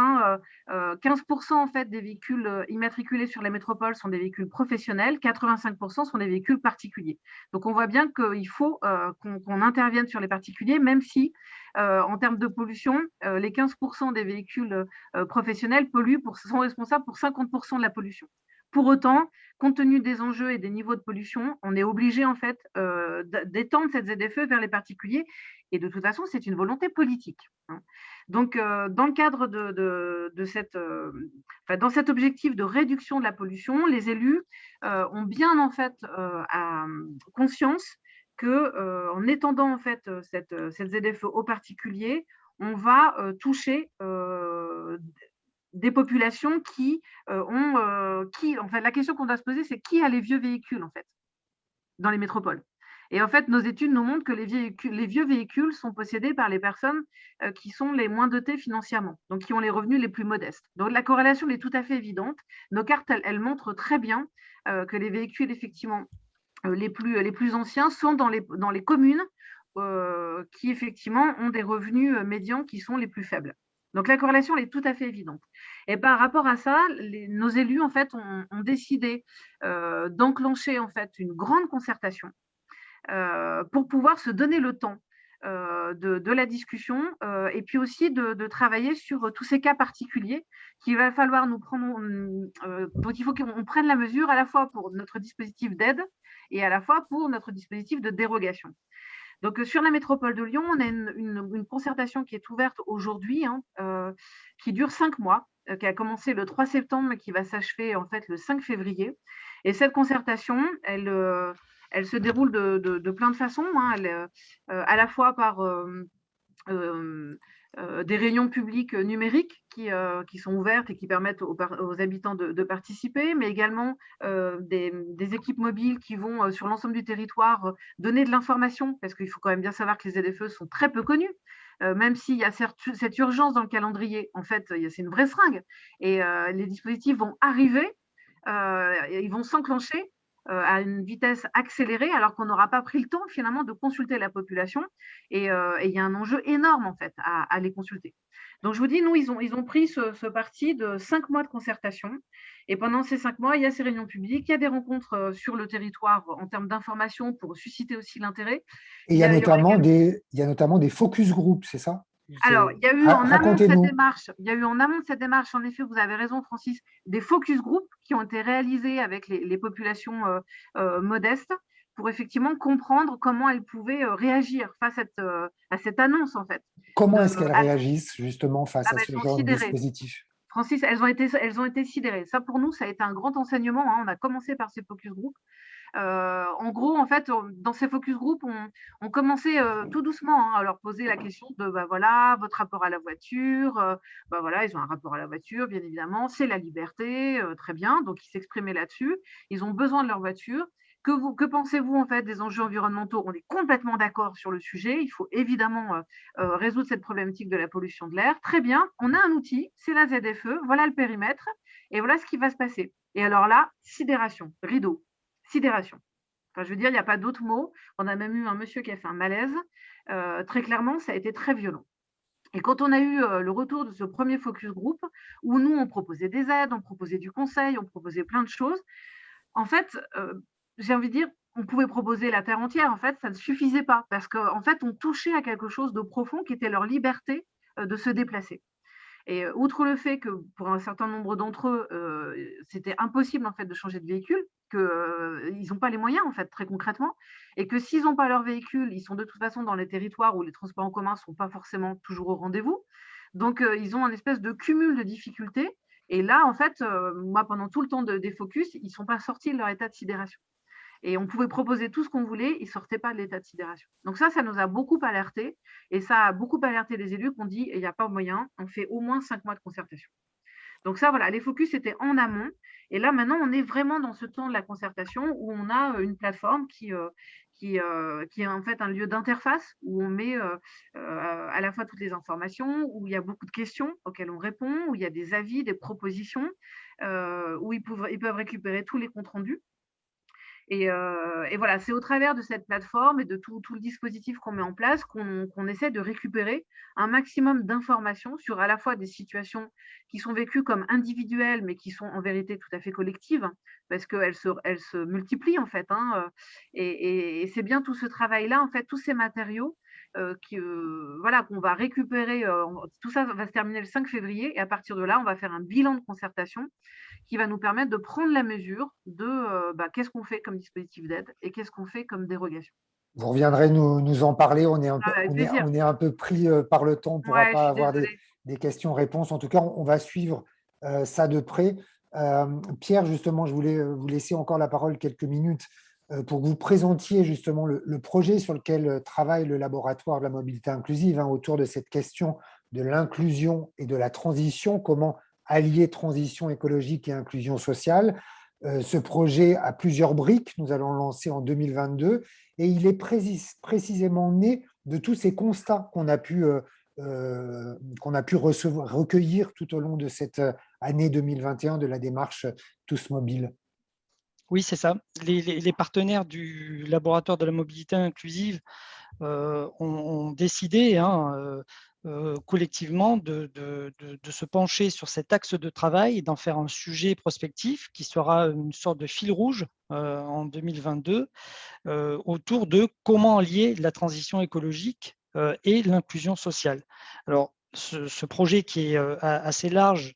[SPEAKER 10] 15% en fait des véhicules immatriculés sur les métropoles sont des véhicules professionnels, 85% sont des véhicules particuliers. Donc on voit bien qu'il faut qu'on intervienne sur les particuliers, même si en termes de pollution, les 15% des véhicules professionnels sont responsables pour 50% de la pollution. Pour autant, compte tenu des enjeux et des niveaux de pollution, on est obligé en fait d'étendre cette ZFE vers les particuliers. Et de toute façon, c'est une volonté politique. Donc, dans le cadre dans cet objectif de réduction de la pollution, les élus ont bien en fait conscience que en étendant en fait cette ZFE aux particuliers, on va toucher des populations qui en fait, la question qu'on doit se poser, c'est qui a les vieux véhicules en fait dans les métropoles. Et en fait, nos études nous montrent que les vieux véhicules sont possédés par les personnes qui sont les moins dotées financièrement, donc qui ont les revenus les plus modestes. Donc la corrélation est tout à fait évidente. Nos cartes, elles montrent très bien que les véhicules, effectivement, les plus anciens sont dans les communes qui, effectivement, ont des revenus médians qui sont les plus faibles. Donc la corrélation elle est tout à fait évidente. Et par rapport à ça, nos élus en fait ont décidé d'enclencher en fait une grande concertation pour pouvoir se donner le temps de la discussion et puis aussi de travailler sur tous ces cas particuliers qu'il va falloir nous prendre, dont il faut qu'on prenne la mesure à la fois pour notre dispositif d'aide et à la fois pour notre dispositif de dérogation. Donc, sur la métropole de Lyon, on a une concertation qui est ouverte aujourd'hui, qui dure 5 mois, qui a commencé le 3 septembre et qui va s'achever en fait le 5 février. Et cette concertation, elle se déroule de plein de façons, à la fois par des réunions publiques numériques qui sont ouvertes et qui permettent aux habitants de participer, mais également des équipes mobiles qui vont sur l'ensemble du territoire donner de l'information, parce qu'il faut quand même bien savoir que les ZFE sont très peu connus. Même s'il y a cette urgence dans le calendrier, en fait, c'est une vraie seringue. Et les dispositifs vont arriver, ils vont s'enclencher à une vitesse accélérée, alors qu'on n'aura pas pris le temps finalement de consulter la population. Et il y a un enjeu énorme en fait à les consulter. Donc je vous dis, nous, ils ont pris ce parti de 5 mois de concertation. Et pendant ces 5 mois, il y a ces réunions publiques, il y a des rencontres sur le territoire en termes d'information pour susciter aussi l'intérêt.
[SPEAKER 1] Et il y a notamment des focus group, c'est ça?
[SPEAKER 10] Alors, il y a eu en amont de cette démarche, en effet, vous avez raison, Francis, des focus group qui ont été réalisés avec les populations modestes pour effectivement comprendre comment elles pouvaient réagir face à cette annonce, en fait.
[SPEAKER 1] Comment est-ce qu'elles réagissent justement face à ce genre de dispositif?
[SPEAKER 10] Francis, elles ont été sidérées. Ça, pour nous, ça a été un grand enseignement. On a commencé par ces focus group. En gros, en fait, dans ces focus group, on commençait tout doucement à leur poser la question de voilà, votre rapport à la voiture. Voilà, ils ont un rapport à la voiture, bien évidemment, c'est la liberté, très bien. Donc, ils s'exprimaient là-dessus. Ils ont besoin de leur voiture. Que pensez-vous en fait des enjeux environnementaux? On est complètement d'accord sur le sujet. Il faut évidemment résoudre cette problématique de la pollution de l'air. Très bien, on a un outil, c'est la ZFE. Voilà le périmètre et voilà ce qui va se passer. Et alors là, sidération, rideau, sidération. Enfin, je veux dire, il n'y a pas d'autre mot. On a même eu un monsieur qui a fait un malaise. Très clairement, ça a été très violent. Et quand on a eu le retour de ce premier focus group, où nous, on proposait des aides, on proposait du conseil, on proposait plein de choses, en fait, j'ai envie de dire, on pouvait proposer la terre entière. En fait, ça ne suffisait pas parce qu'en fait, on touchait à quelque chose de profond qui était leur liberté de se déplacer. Et outre le fait que pour un certain nombre d'entre eux, c'était impossible en fait de changer de véhicule, qu'ils n'ont pas les moyens en fait très concrètement, et que s'ils n'ont pas leur véhicule, ils sont de toute façon dans les territoires où les transports en commun ne sont pas forcément toujours au rendez-vous. Donc ils ont un espèce de cumul de difficultés. Et là, en fait, moi, pendant tout le temps des focus, ils ne sont pas sortis de leur état de sidération. Et on pouvait proposer tout ce qu'on voulait, ils ne sortaient pas de l'état de sidération. Donc ça nous a beaucoup alertés. Et ça a beaucoup alerté les élus qui ont dit, il n'y a pas moyen, on fait au moins 5 mois de concertation. Donc ça, voilà, les focus étaient en amont. Et là, maintenant, on est vraiment dans ce temps de la concertation où on a une plateforme qui est en fait un lieu d'interface où on met à la fois toutes les informations, où il y a beaucoup de questions auxquelles on répond, où il y a des avis, des propositions, où ils peuvent récupérer tous les comptes rendus. Et voilà, c'est au travers de cette plateforme et de tout le dispositif qu'on met en place qu'on essaie de récupérer un maximum d'informations sur à la fois des situations qui sont vécues comme individuelles, mais qui sont en vérité tout à fait collectives, parce qu'elles se multiplient en fait. Et c'est bien tout ce travail-là, en fait, tous ces matériaux voilà, qu'on va récupérer. Tout ça va se terminer le 5 février, et à partir de là, on va faire un bilan de concertation qui va nous permettre de prendre la mesure de qu'est-ce qu'on fait comme dispositif d'aide et qu'est-ce qu'on fait comme dérogation.
[SPEAKER 1] Vous reviendrez nous en parler. On est un peu pris par le temps. On ne pourra pas avoir des questions-réponses. En tout cas, on va suivre ça de près. Pierre, justement, je voulais vous laisser encore la parole quelques minutes pour que vous présentiez justement le projet sur lequel travaille le laboratoire de la mobilité inclusive autour de cette question de l'inclusion et de la transition. Comment allier transition écologique et inclusion sociale. Ce projet a plusieurs briques. Nous allons le lancer en 2022 et il est précisément né de tous ces constats qu'on a pu recueillir tout au long de cette année 2021 de la démarche Tous Mobiles.
[SPEAKER 2] Oui, c'est ça. Les partenaires du laboratoire de la mobilité inclusive ont décidé collectivement de se pencher sur cet axe de travail et d'en faire un sujet prospectif qui sera une sorte de fil rouge en 2022 autour de comment lier la transition écologique et l'inclusion sociale. Alors, ce projet qui est assez large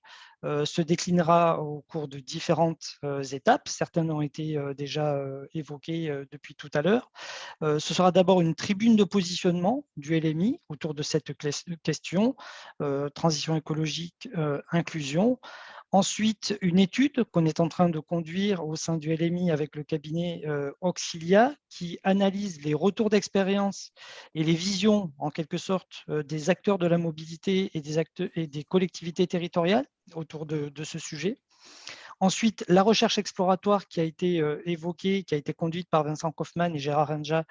[SPEAKER 2] se déclinera au cours de différentes étapes. Certaines ont été déjà évoquées depuis tout à l'heure. Ce sera d'abord une tribune de positionnement du LMI autour de cette question, transition écologique, inclusion. Ensuite, une étude qu'on est en train de conduire au sein du LMI avec le cabinet Auxilia qui analyse les retours d'expérience et les visions, en quelque sorte, des acteurs de la mobilité et des collectivités territoriales autour de ce sujet. Ensuite, la recherche exploratoire qui a été évoquée, qui a été conduite par Vincent Kaufmann et Gérard Renja,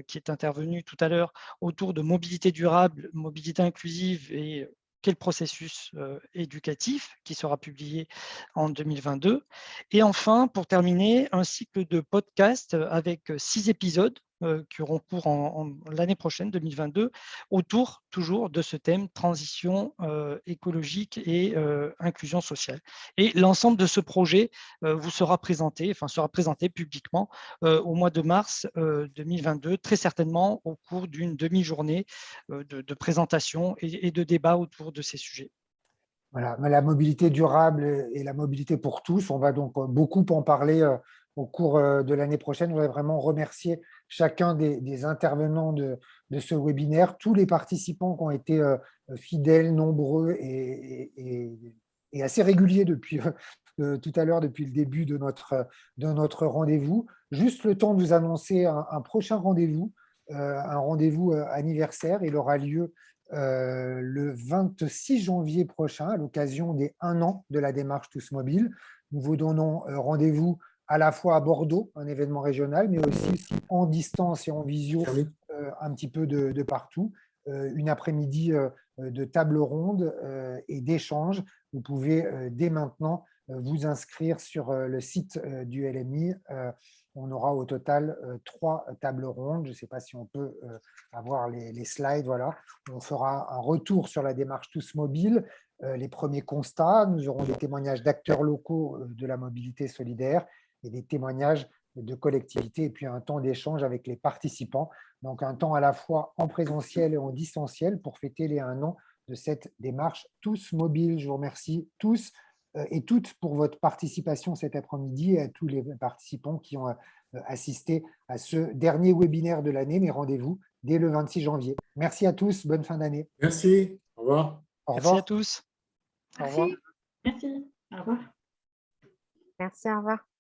[SPEAKER 2] qui est intervenu tout à l'heure, autour de mobilité durable, mobilité inclusive et quel processus éducatif qui sera publié en 2022. Et enfin, pour terminer, un cycle de podcasts avec 6 épisodes qui auront cours l'année prochaine, 2022, autour toujours de ce thème transition écologique et inclusion sociale. Et l'ensemble de ce projet sera présenté publiquement au mois de mars 2022, très certainement au cours d'une demi-journée de présentation et de débat autour de ces sujets.
[SPEAKER 1] Voilà, la mobilité durable et la mobilité pour tous, on va donc beaucoup en parler au cours de l'année prochaine. Je voudrais vraiment remercier chacun des intervenants de ce webinaire, tous les participants qui ont été fidèles, nombreux et assez réguliers depuis tout à l'heure, depuis le début de notre rendez-vous. Juste le temps de vous annoncer un prochain rendez-vous, un rendez-vous anniversaire. Il aura lieu le 26 janvier prochain, à l'occasion des 1 an de la démarche Tous Mobiles. Nous vous donnons rendez-vous à la fois à Bordeaux, un événement régional, mais aussi en distance et en visio, un petit peu de partout. Une après-midi de table ronde et d'échange. Vous pouvez dès maintenant vous inscrire sur le site du LMI. On aura au total 3 tables rondes. Je ne sais pas si on peut avoir les slides. Voilà. On fera un retour sur la démarche Tous Mobiles, les premiers constats. Nous aurons des témoignages d'acteurs locaux de la mobilité solidaire et des témoignages de collectivités et puis un temps d'échange avec les participants. Donc un temps à la fois en présentiel et en distanciel pour fêter les 1 an de cette démarche Tous Mobiles. Je vous remercie tous et toutes pour votre participation cet après-midi et à tous les participants qui ont assisté à ce dernier webinaire de l'année, mais rendez-vous dès le 26 janvier. Merci à tous, bonne fin d'année.
[SPEAKER 6] Merci, au revoir.
[SPEAKER 1] Au
[SPEAKER 2] Merci
[SPEAKER 1] revoir.
[SPEAKER 2] à tous. Au
[SPEAKER 10] Merci.
[SPEAKER 2] revoir.
[SPEAKER 5] Merci. Au revoir.
[SPEAKER 8] Merci, au revoir.